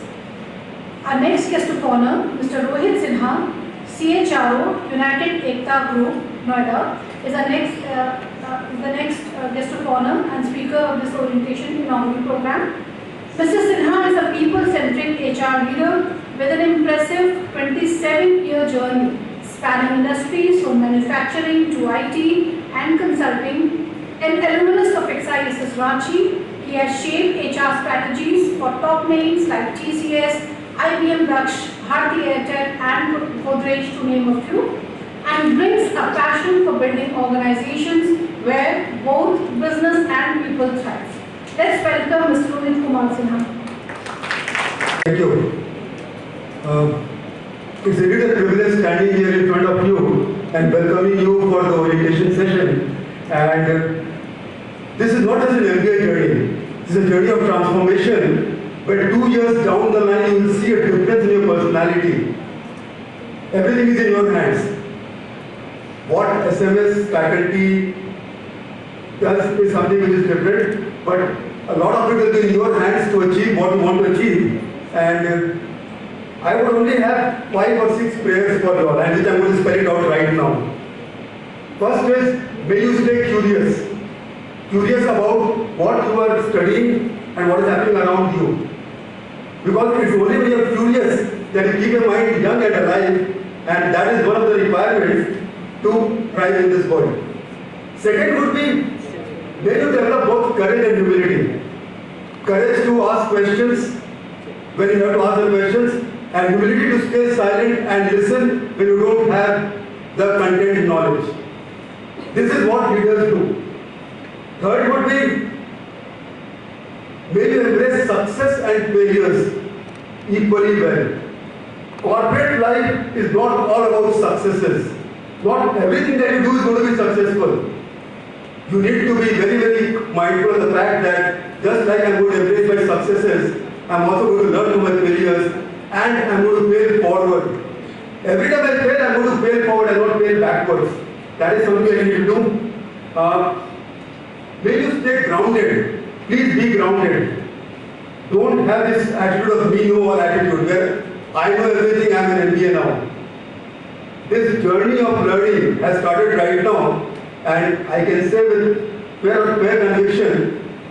Speaker 1: Our next guest of honor, Mr. Rohit Sinha, CHRO, United Ekta Group, Noida, is the next guest of honor and speaker of this orientation inaugural program. Mr. Sinha is a people-centric HR leader with an impressive 27-year journey spanning industries from manufacturing to IT and consulting. An alumnus of SMS Ranchi, he has shaped HR strategies for top names like TCS, IBM Daksh, Bharti Airtel and Godrej to name a few, and brings a passion for building organizations where both business and people thrive. Let's welcome Mr. Udit Kumar Sinha.
Speaker 7: Thank you. It's really a privilege standing here in front of you and welcoming you for the orientation session. And this is not just an MBA journey. This is a journey of transformation. But 2 years down the line, you will see a difference in your personality. Everything is in your hands. What SMS faculty does is something which is different, but a lot of it will be in your hands to achieve what you want to achieve. And I would only have 5 or 6 prayers for you all, and which I'm going to spell it out right now. First is, may you stay curious. Curious about what you are studying and what is happening around you. Because it's only when you are curious that you keep your mind young and alive, and that is one of the requirements to thrive in this world. Second would be, may you develop both courage and humility. Courage to ask questions when you have to ask the questions, and humility to stay silent and listen when you don't have the content knowledge. This is what leaders do. Third would be, may you embrace success and failures equally well. Corporate life is not all about successes. Not everything that you do is going to be successful. You need to be very, very mindful of the fact that just like I'm going to embrace my successes, I'm also going to learn from my failures and I'm going to fail forward. Every time I fail, I'm going to fail forward and not fail backwards. That is something I need to do. May you stay grounded. Please be grounded. Don't have this attitude of me know all attitude where I know everything, I'm an MBA now. This journey of learning has started right now, and I can say with fair conviction,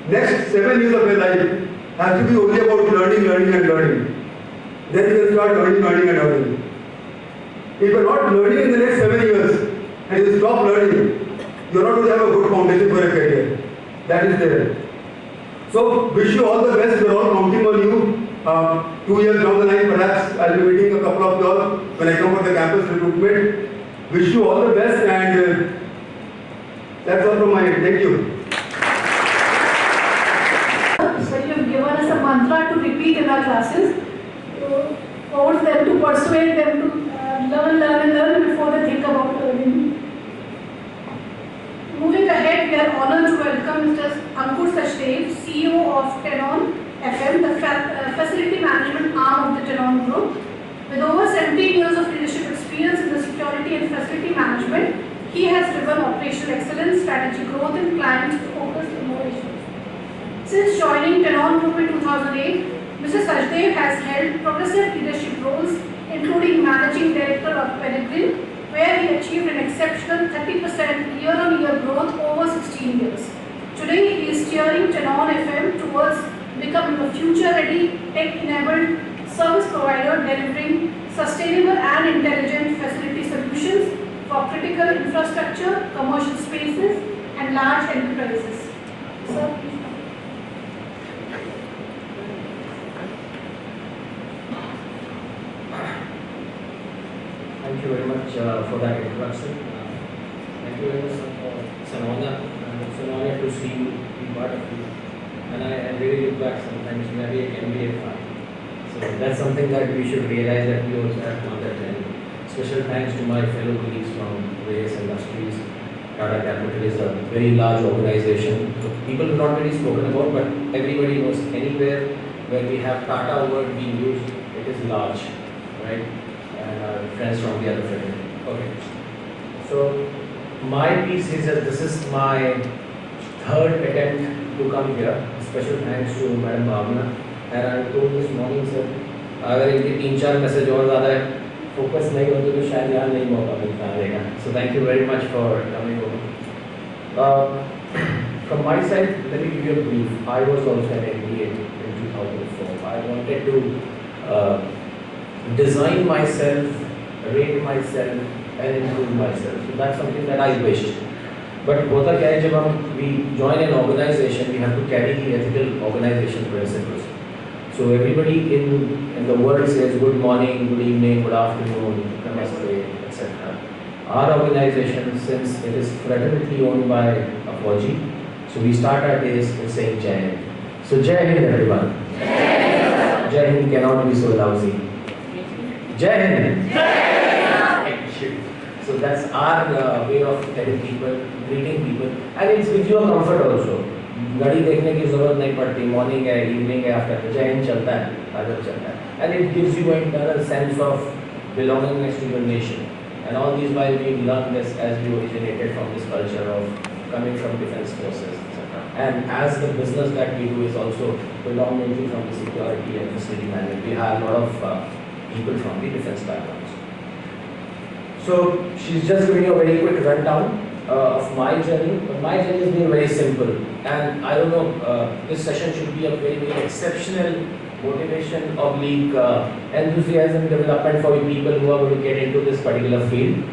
Speaker 7: next 7 years of my life has to be only about learning and learning. Then you can start learning and learning. If you are not learning in the next 7 years and you stop learning, you are not going to have a good foundation for a career. That is there. So, wish you all the best. We are all counting on you. 2 years down the line, perhaps I'll be meeting a couple of you all when I come for the campus recruitment. Wish you all the best, and that's all from my end. Thank you.
Speaker 1: So you have given us a mantra to repeat in our classes, to force them, to persuade them to learn before they think about learning. Moving ahead, we are honored to welcome Mr. Ankur Sachdev, CEO of Tenon FM, the facility management arm of the Tenon Group. With over 17 years of leadership experience in the security and facility management, he has driven operational excellence, strategic growth and client-focused innovations. Since joining Tenon Group in 2008, Mr. Sachdev has held progressive leadership roles, including Managing Director of Peregrine, where he achieved an exceptional 30% year-on-year growth over 16 years. Today, he is steering Tenon FM towards becoming a future-ready, tech-enabled service provider delivering sustainable and intelligent facility solutions for critical infrastructure, commercial spaces, and large enterprises. Sir, please.
Speaker 8: Thank you very much for that introduction. Thank you very much for it's an honor. It's an honor to see you, be part of you. And I really look back sometimes maybe an MBA fan. So that's something that we should realize that we also have done that. And special thanks to my fellow colleagues from various industries. Tata Capital is a very large organization. People have not really spoken about, but everybody knows anywhere where we have Tata word being used, it is large, right? And our friends from the other fraternity. Okay. So my piece is that this is my third attempt to come here. Special thanks to Madam Bhavna. And I told this morning, sir, अगर इनके 3-4 message और ज़्यादा focus नहीं होते तो शायद यहाँ नहीं मौका मिलता रहेगा. So thank you very much for coming over. From my side, let me give you a brief. I was also an MBA in 2004. I wanted to design myself, rate myself and improve myself. So that's something that I wished. But hota kya hai, jab we join an organization, we have to carry the ethical organization principles. So everybody in the world says good morning, good evening, good afternoon, namaste, etc. Our organization, since it is fraternity owned by a Fauji, so we start our days with saying Jai Hind. So Jai Hind everyone. Jai Hind cannot be so lousy. Jai Hind. So that's our way of telling people, greeting people, and it gives you a comfort also. घड़ी देखने की जरूरत नहीं पड़ती, morning है, evening है, after जय हिंद चलता है, आदत चलता है, and it gives you an internal sense of belongingness to your nation. And all these while we learned this as we originated from this culture of coming from defense forces, etc. And as the business that we do is also predominantly from the security and facility management, we have a lot of people from the defense backgrounds. So she's just giving you a very quick rundown of my journey, but my journey has been very simple, and I don't know, this session should be a very, very exceptional motivation, oblique enthusiasm development for people who are going to get into this particular field.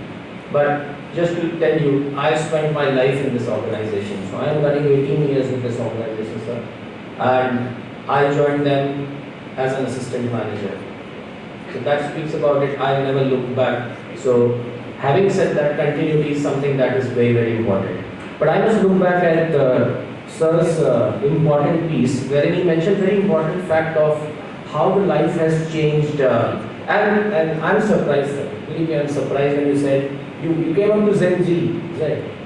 Speaker 8: But just to tell you, I spent my life in this organization, so I am running 18 years with this organization, sir, and I joined them as an assistant manager. So that speaks about it. I never looked back. So having said that, continuity is something that is very, very important. But I must look back at Sir's important piece, wherein he mentioned very important fact of how the life has changed. And I'm surprised, sir. Believe me, I'm surprised when you said you came up to Z,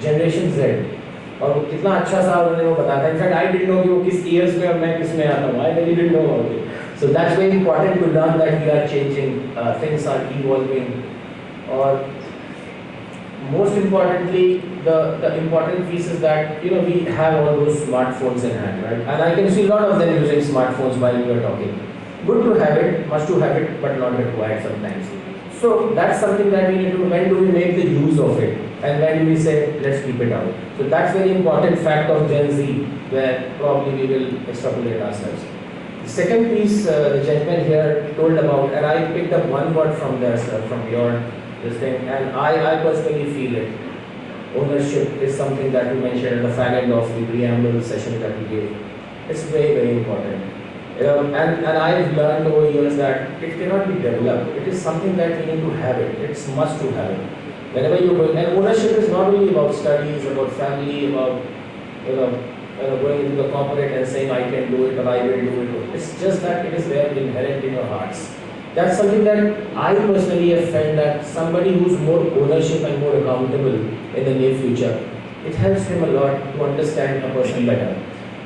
Speaker 8: Generation Z. और कितना अच्छा सा उन्होंने वो बताया था. In fact, I didn't know कि वो किस years में और मैं किस में आता हूँ. I really didn't know about it. So that's very important to learn that we are changing, things are evolving. Or most importantly, the important piece is that we have all those smartphones in hand, right? And I can see a lot of them using smartphones while we are talking. Good to have it, must to have it, but not required sometimes. So that's something that we need to, when do we make the use of it? And when do we say, let's keep it out? So that's very important fact of Gen Z, where probably we will extrapolate ourselves. The second piece the gentleman here told about, and I picked up one word from there, sir, from your this thing, and I personally feel it. Ownership is something that we mentioned at the fag end of the preamble session that we gave. It's very, very important. And I've learned over years that it cannot be developed. It is something that we need to have it. It's must to have it. Whenever you go, and ownership is not only about studies, about family, about going into the corporate and saying I can do it or I will do it. It's just that it is there inherent in your hearts. That's something that I personally have felt that somebody who's more ownership and more accountable in the near future, it helps him a lot to understand a person better.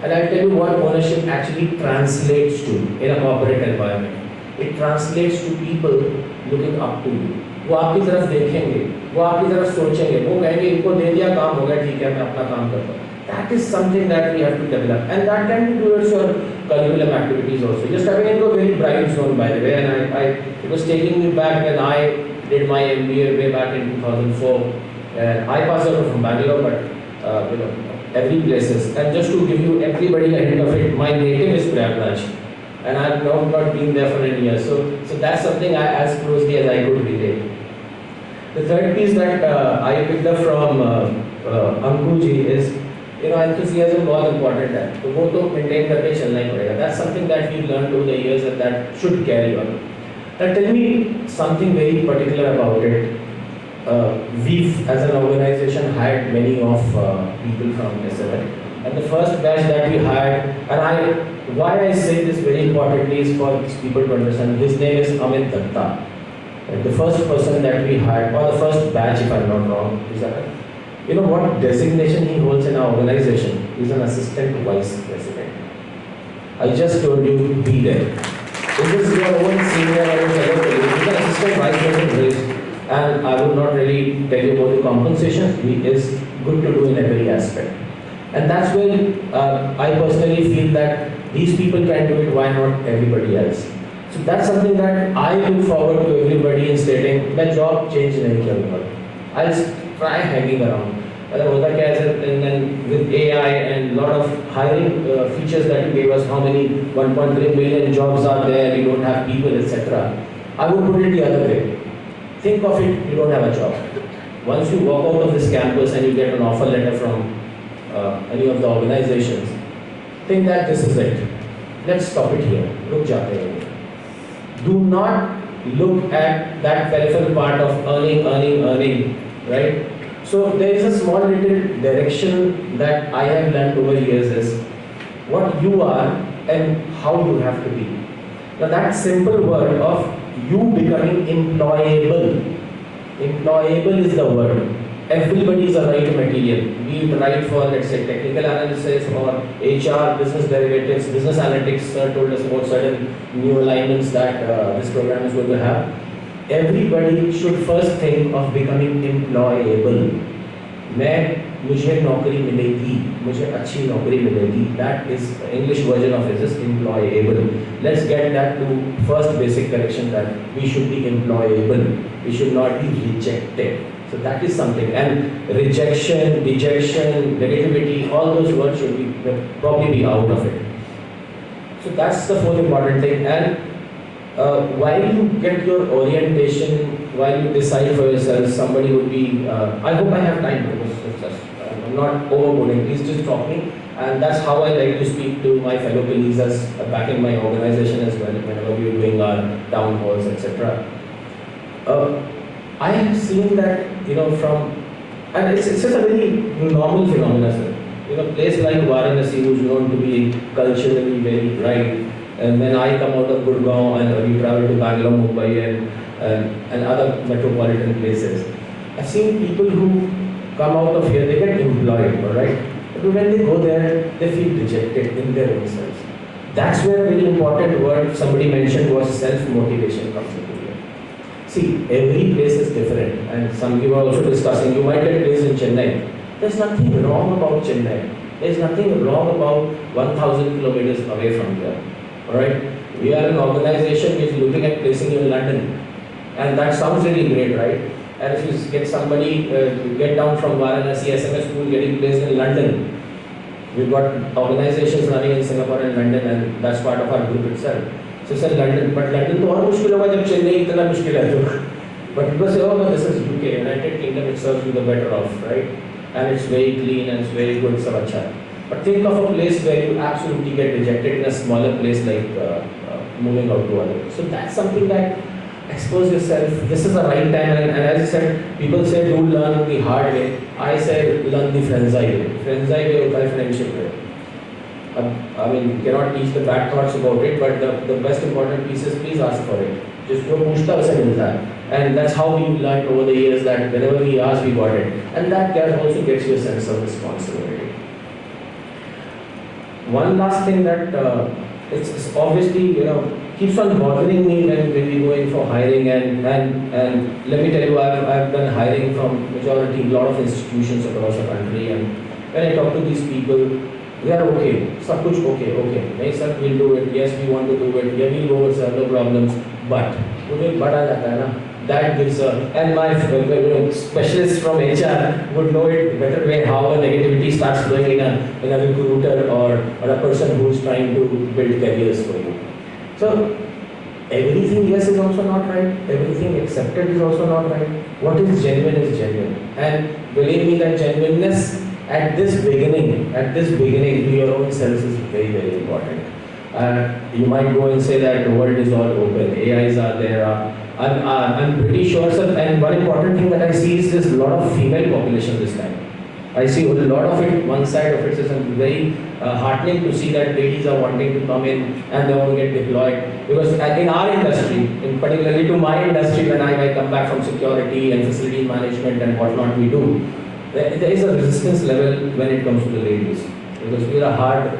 Speaker 8: And I'll tell you what ownership actually translates to in a corporate environment. It translates to people looking up to you. वो आपकी तरफ देखेंगे, वो आपकी तरफ सोचेंगे, वो कहेंगे इनको दे दिया काम हो गया ठीक है मैं अपना काम करता हूँ. That is something that we have to develop, and that can be towards your curriculum activities also. Just having into a very bright zone, by the way, and it was taking me back when I did my MBA way back in 2004, and I passed out from Bangalore, but every places. And just to give you everybody a hint of it, my native is Prayagraj, and I've not been there for any years. So that's something as closely as I could relate. The third piece that I picked up from Ankur ji is, enthusiasm was important है, तो वो तो maintain करके चलना ही पड़ेगा. That's something that we learned over the years and that should carry on. Now tell me something very particular about it. We've as an organization hired many of people from SMS, and the first batch that we hired, and why I say this very importantly is for people to understand. His name is Amit Datta. The first person that we hired, or the first batch if I'm not wrong, is that. You know what designation he holds in our organization? He's an assistant vice president. I just told you, be there. It is your own senior or fellow colleague. He's an assistant vice president, and I would not really tell you about the compensation. It is good to do in every aspect. And that's where I personally feel that these people can do it, why not everybody else? So that's something that I look forward to everybody in stating, my job change nahi karunga. I'll try hanging around. And with AI and a lot of hiring features that you gave us, how many 1.3 million jobs are there, you don't have people, etc. I would put it the other way. Think of it, you don't have a job. once you walk out of this campus and you get an offer letter from any of the organizations, think that this is it. Let's stop it here. Ruk jate hain. Do not look at that peripheral part of earning, right? So there is a small little direction that I have learned over years is what you are and how you have to be. Now that simple word of you becoming employable. Employable is the word. Everybody is a right material. Be it right for, let's say, technical analysis or HR, business derivatives, business analytics. Sir told us about certain new alignments that this program is going to have. Everybody should first think of becoming employable. मुझे नौकरी मिलेगी, मुझे अच्छी नौकरी मिलेगी. That is the English version of it is employable. Let's get that to first basic correction that we should be employable. We should not be rejected. So that is something. And rejection, dejection, negativity, all those words should be probably be out of it. So that's the fourth important thing. And while you get your orientation, while you decide for yourself, somebody would be, I hope I have time because I'm not overboarding, please just talk me. And that's how I like to speak to my fellow colleagues as back in my organization as well, whenever we were doing our town halls, etc. I have seen that, from, and it's a very normal phenomenon, sir. Place like Varanasi, who's known to be culturally very bright, and then I come out of Gurgaon and we travel to Bangalore, Mumbai and other metropolitan places. I've seen people who come out of here, they get employed, alright? But when they go there, they feel rejected in their own selves. That's where a very important word somebody mentioned was self-motivation comes into here. See, every place is different, and some people are also discussing, you might get placed in Chennai. There's nothing wrong about Chennai. There's nothing wrong about 1,000 kilometers away from here. Alright, we are an organization which is looking at placing you in London, and that sounds really great, right? And if you get somebody, get down from Varanasi, SMS school, getting placed in London, we've got organizations running in Singapore and London, and that's part of our group itself. So sir, London, but London to और मुश्किल होगा जब चेन्नई इतना मुश्किल है तो. But people say, oh, but this is UK, United Kingdom, it serves you the better off, right? And it's very clean and it's very good, सब अच्छा है. But think of a place where you absolutely get rejected in a smaller place like moving out to other. So that's something that expose yourself. This is the right time, and as I said, people say do learn the hard way. I say learn the frenzy way. Frenzy way होता है friendship way. I mean, you cannot teach the bad thoughts about it, but the best important piece is please ask for it. Just जो पूछता है उसे मिलता है. And that's how we learned over the years that whenever we asked, we got it. And that also gets you a sense of responsibility. One last thing that it's obviously keeps on bothering me when we go in for hiring, and let me tell you, I've done hiring from majority a lot of institutions across the country, and when I talk to these people, we are okay, sab kuch okay, nahi sir, we'll do it, yes we want to do it, yeah we'll go sir, no problems, but mujhe bada jata hai na, that gives and my specialists from HR would know it better way how a negativity starts flowing in a recruiter or a person who is trying to build careers for you. So everything yes is also not right, everything accepted is also not right. What is genuine, and believe me that genuineness at this beginning to your own selves is very, very important. You might go and say that the world is all open, AIs are there. I'm pretty sure, sir, and one important thing that I see is there's a lot of female population this time. I see a lot of it, one side of it is very heartening to see that ladies are wanting to come in and they want to get deployed. Because in our industry, in particularly to my industry, when I come back from security and facility management and whatnot we do, there is a resistance level when it comes to the ladies. Because we are a hard,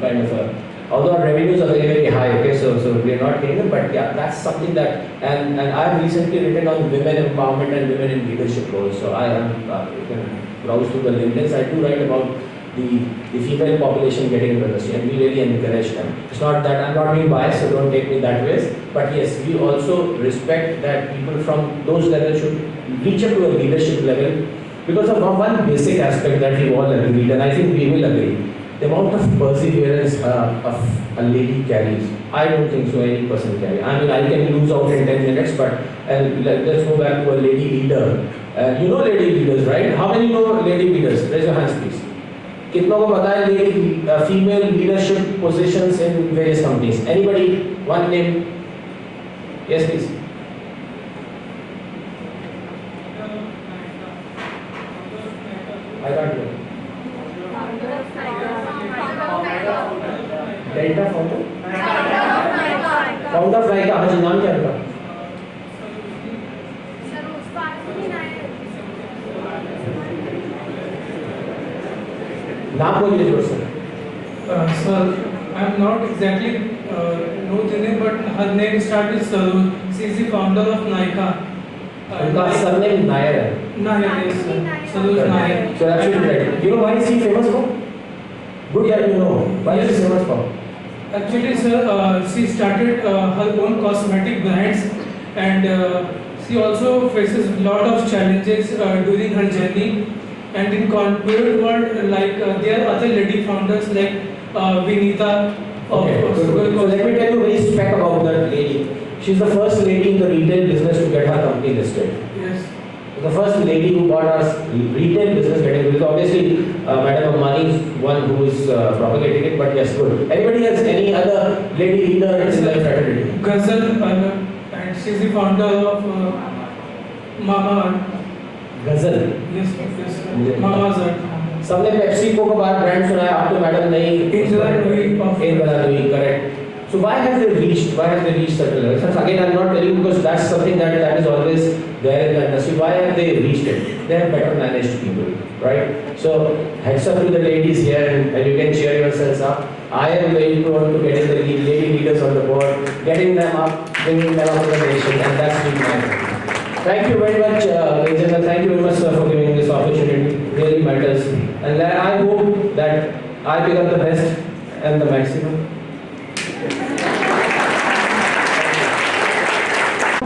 Speaker 8: kind of a, although our revenues are very, very high, okay, so we are not getting them, but yeah, that's something that, and I've recently written on women empowerment and women in leadership roles. So I am, you can browse through the LinkedIn, I do write about the female population getting into the industry, and we really encourage them. It's not that I'm not being biased, so don't take me that way, but yes, we also respect that people from those levels should reach up to a leadership level because of one basic aspect that we all agreed, and I think we will agree. The amount of perseverance a lady carries, I don't think so any person carries. I mean, I can lose out in 10 minutes, but let's go back to a lady leader. You know lady leaders, right? How many know lady leaders? Raise your hands, please. कितनों को पता है lady female leadership positions in various companies? Anybody? One name? Yes, please. I can't hear. Delta founder? Founder of Naika, हाँ जी नाम क्या है? नाम बोलिए जोर से।
Speaker 9: Sir, I am not exactly know the name, but her name starts with Saru. She is the founder of Nykaa.
Speaker 8: उनका surname Nair है।
Speaker 9: Nair, yes, sir. Saru Nair.
Speaker 8: So absolutely right. You know why is he famous for? Good, yeah, you know. Why is he famous for?
Speaker 9: Actually, sir, she started her own cosmetic brands, and she also faces a lot of challenges during her journey. And in corporate world, like there are other lady founders like Vinita.
Speaker 8: Okay. So let me tell you very spec about that lady. She's the first lady in the retail business to get her company listed.
Speaker 9: Yes.
Speaker 8: The first lady who got us retail business getting, because obviously Madam Amani is one who is propagating it, but yes, good. Anybody else, any other lady leader in the fraternity?
Speaker 9: Ghazal, and she's the founder of Mama.
Speaker 8: Ghazal.
Speaker 9: Yes, yes, sir. Mama's Earth.
Speaker 8: सबने Pepsi को बार brand सुना है, आप तो madam नहीं। Correct. So why have they reached? Why have they reached certain levels? Again, I'm not telling you because that's something that is always there in the industry. Why have they reached it? They have better managed people, right? So heads up to the ladies here, and you can cheer yourselves up. I am very prone to getting the lady leaders on the board, getting them up, bringing them up to the nation, and that's been my goal. Thank you very much, ladies and gentlemen. Thank you very much, sir, for giving this opportunity. It really matters, and I hope that I become the best and the maximum.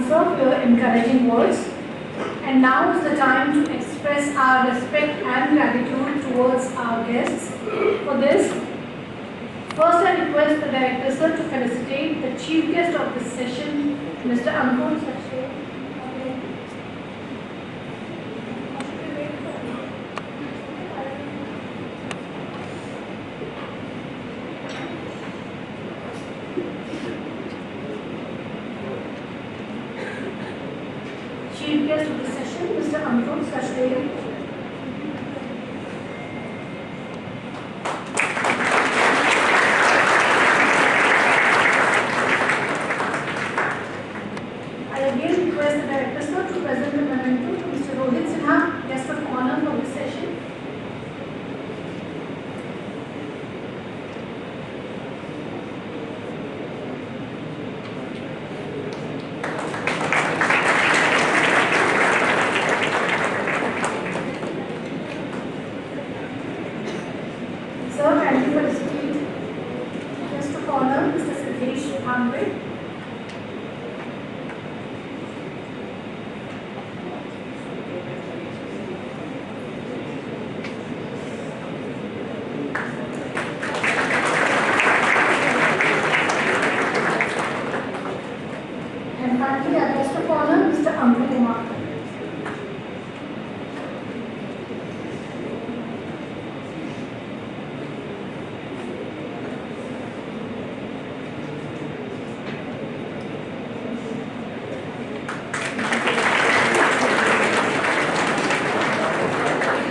Speaker 1: For your encouraging words. And now is the time to express our respect and gratitude towards our guests. For this, first I request the Director Sir to felicitate the Chief Guest of this session, Mr. Ankur Sachdev. Chief Guest of the session, Mr. Ankur Sachdev. I again request the Director Sir to present the memento to Mr. Rohit Sinha, Guest of Honor for this session. Sir, thank you for the speech. Guest of Honor, Mr. Siddesh. And finally, our guest of honor, Mr. Ankur.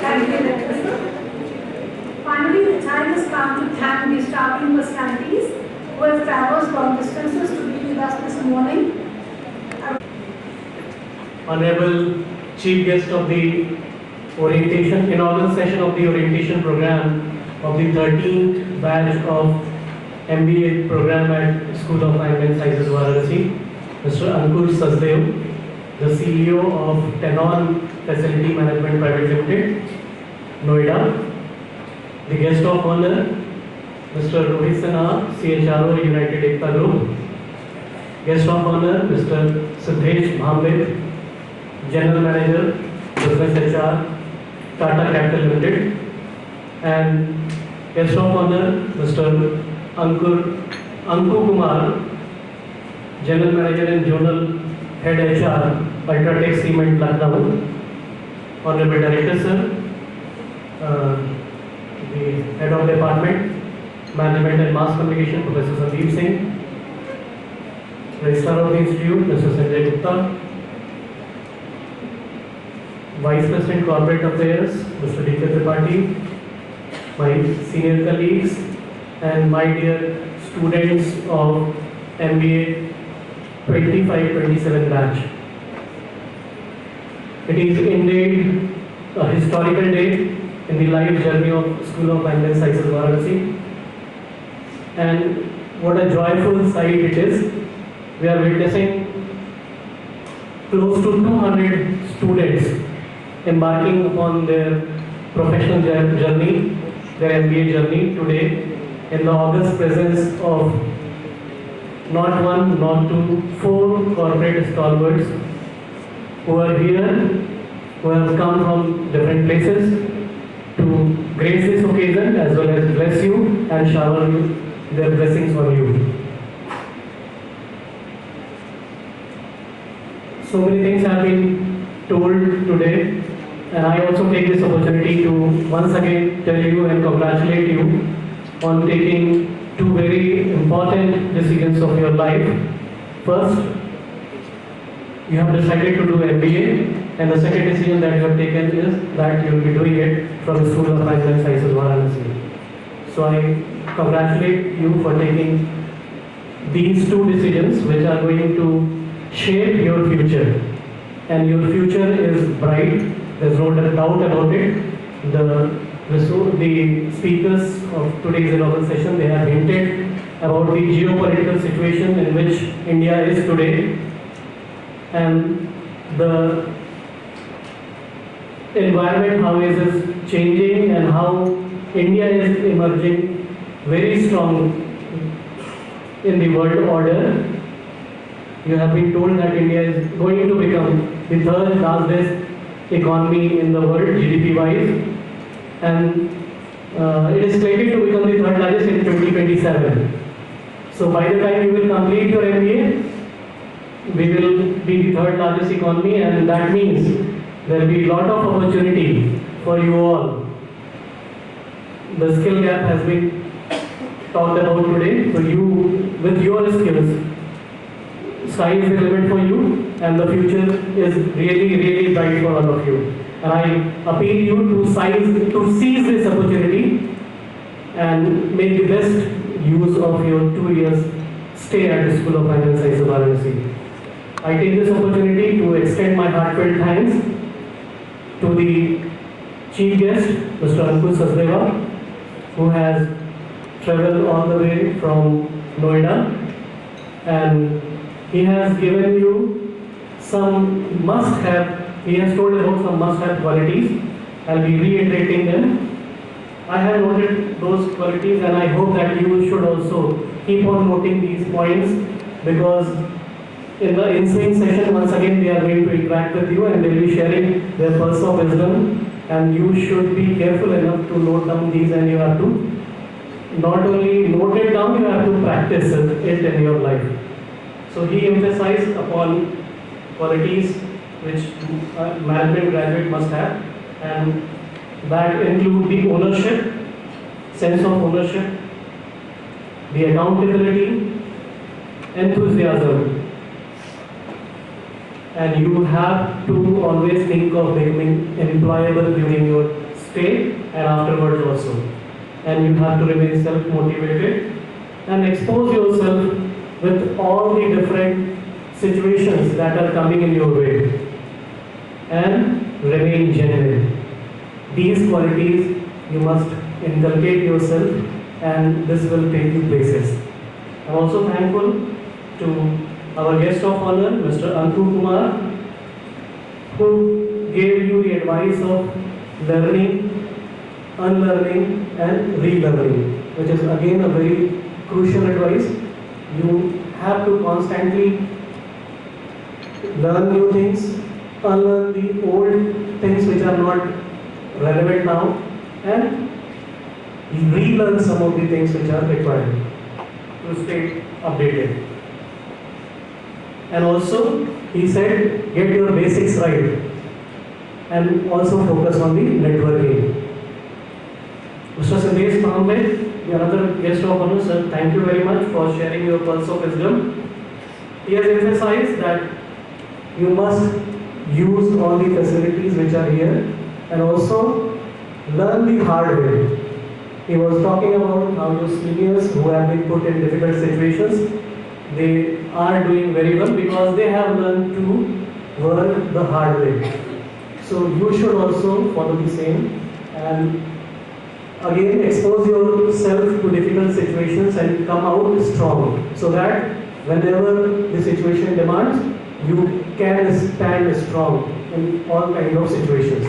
Speaker 1: Thank you, Director Sir. Finally, the time has come to thank the starving personalities who have traversed long distances to be with us this morning.
Speaker 10: Honorable Chief Guest of the orientation, inaugural session of the orientation program of the 13th batch of MBA program at School of Life Sciences Varanasi, Mr. Ankur Sachdev, the CEO of Tenon Facility Management Private Limited, Noida. The guest of honor, Mr. Rohit Sinha, CHRO, United Ekta Group. Guest of honor, Mr. Siddesh Bhambe, General Manager, Business HR, Tata Capital Limited. And guest of honor, Mr. Ankur Kumar, General Manager and Zonal Head HR, Ultratech Cement, Lucknow. Honorable Director Sir, the Head of Department, Management and Mass Communication, Professor Sandeep Singh, Registrar of the Institute, Mr. Sanjay Gupta, Vice President Corporate Affairs, Mr. D.K. Tripathi, my senior colleagues, and my dear students of MBA 25-27 batch. It is indeed a historical day in the life journey of School of MBA SMS Varanasi. And what a joyful sight it is. We are witnessing close to 200 students embarking upon their professional journey, their MBA journey today in the august presence of not one, not two, 4 corporate stalwarts who are here, who have come from different places to grace this occasion as well as bless you and shower you their blessings on you. So many things have been told today, and I also take this opportunity to once again tell you and congratulate you on taking 2 very important decisions of your life. First, you have decided to do MBA, and the second decision that you have taken is that you will be doing it from the School of Management Sciences Varanasi. So I congratulate you for taking these 2 decisions which are going to shape your future. And your future is bright, there's no doubt about it. The speakers of today's inaugural session, they have hinted about the geopolitical situation in which India is today, and the environment, how is it changing, and how India is emerging very strong in the world order. You have been told that India is going to become the 3rd largest economy in the world, GDP-wise, and it is slated to become the 3rd largest in 2027. So by the time you will complete your MBA, we will be the 3rd largest economy, and that means there will be a lot of opportunity for you all. The skill gap has been talked about today. So you, with your skills, sky is the limit for you, and the future is really, really bright for all of you. And I appeal you to seize this opportunity and make the best use of your 2 years stay at the School of Management Sciences Varanasi. I take this opportunity to extend my heartfelt thanks to the chief guest, Mr. Ankur Sachdev, who has traveled all the way from Noida, and he has given you some must-have. He has told about some must-have qualities. I'll be reiterating them. I have noted those qualities, and I hope that you should also keep on noting these points, because in the ensuing session, once again, they are going to interact with you and they will be sharing their pearls of wisdom, and you should be careful enough to note down these, and you have to not only note it down, you have to practice it in your life. So he emphasized upon qualities which a management graduate must have, and that include the ownership, sense of ownership, the accountability, enthusiasm, and you have to always think of becoming employable during your stay and afterwards also. And you have to remain self-motivated and expose yourself with all the different situations that are coming in your way, and remain genuine. These qualities you must inculcate yourself, and this will take you places. I am also thankful to our guest of honor, Mr. Ankur, who gave you the advice of learning, unlearning, and relearning, which is again a very crucial advice. You have to constantly learn new things, unlearn the old things which are not relevant now, and relearn some of the things which are required to stay updated. And also, he said, get your basics right. and also focus on the networking. Mr. Sandesh Pambe, another guest of honor, sir, thank you very much for sharing your pearls of wisdom. He has emphasized that you must use all the facilities which are here and also learn the hard way. He was talking about how your seniors who have been put in difficult situations, they are doing very well because they have learned to work the hard way. So you should also follow the same and again expose yourself to difficult situations and come out strong so that whenever the situation demands, you can stand strong in all kinds of situations.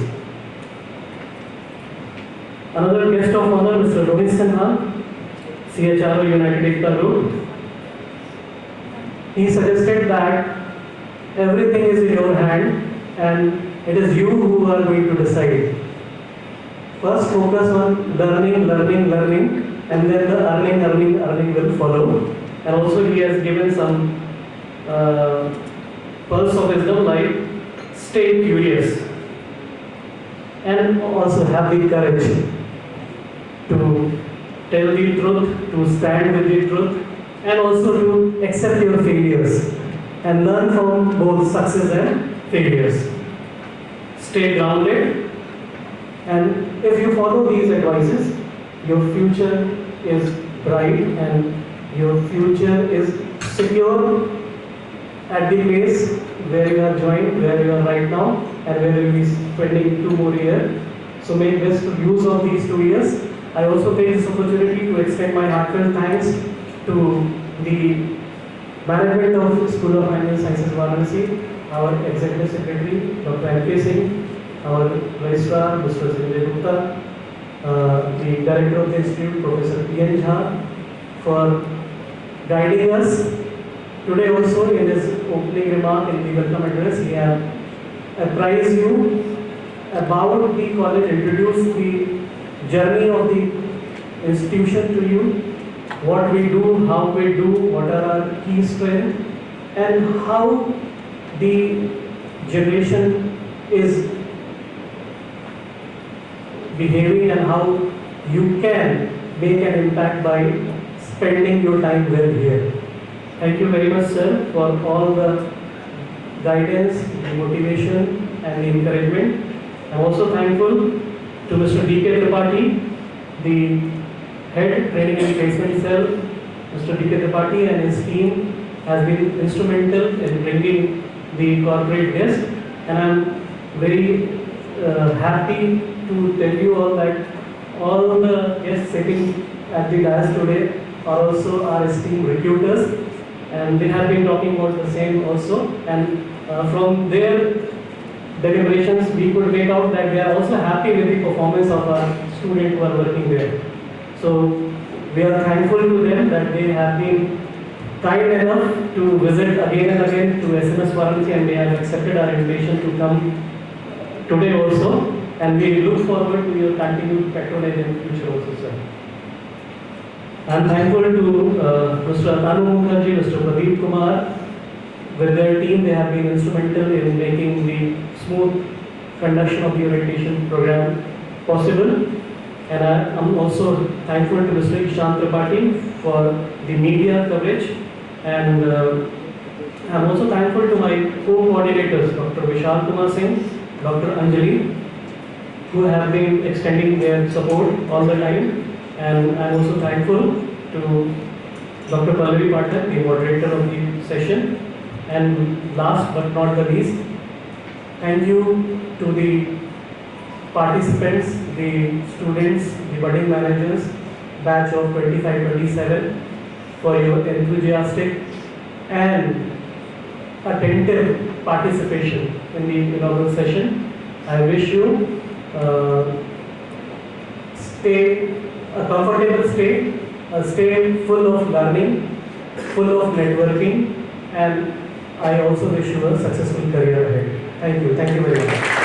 Speaker 10: Another guest of honor, Mr. Rohit Sinha, CHRO United Ekta Group. He suggested that everything is in your hand and it is you who are going to decide. First focus on learning, and then the earning will follow. And also he has given some pearls of wisdom like stay curious and also have the courage to tell the truth, to stand with the truth, and also to accept your failures and learn from both success and failures. Stay grounded, and if you follow these advices, your future is bright and your future is secure at the place where you are joined, where you are right now, and where you will be spending 2 more years. So make best use of these 2 years. I also take this opportunity to extend my heartfelt thanks to the management of School of Finance Sciences Varanasi, our Executive Secretary, Dr. MK Singh, our Registrar, Mr. Sanjay Gupta, the Director of the Institute, Professor P.N. Jha, for guiding us. Today also in his opening remark in the welcome address, he has apprised you about the college, introduced the journey of the institution to you, what we do, how we do, what are our key strengths, and how the generation is behaving and how you can make an impact by spending your time well here. Thank you very much, sir, for all the guidance, the motivation and the encouragement. I am also thankful to Mr. D.K. Tripathi, the Head Training and Placement Cell. Mr. D.K. Tripathi and his team has been instrumental in bringing the corporate guest, and I am very happy to tell you all that all the guests sitting at the dais today are also our esteemed recruiters, and they have been talking about the same also, and from their deliberations we could make out that they are also happy with the performance of our students who are working there. So we are thankful to them that they have been kind enough to visit again and again to SMS Varanasi, and they have accepted our invitation to come today also, and we look forward to your continued patronage in future also, sir. I am thankful to Mr. Anu Mukherjee, Mr. Pradeep Kumar. With their team, they have been instrumental in making the smooth conduction of the orientation program possible. And I am also thankful to Mr. Ishant Tripathi for the media coverage. And I am also thankful to my co-coordinators, Dr. Vishal Kumar Singh, Dr. Anjali, who have been extending their support all the time. And I am also thankful to Dr. Pallavi Pathak, the moderator of the session. And last but not the least, thank you to the participants, the students, the budding managers, batch of 25-27 for your enthusiastic and attentive participation in the inaugural session. I wish you a comfortable stay, a stay full of learning, full of networking, and I also wish you a successful career ahead. Thank you very much.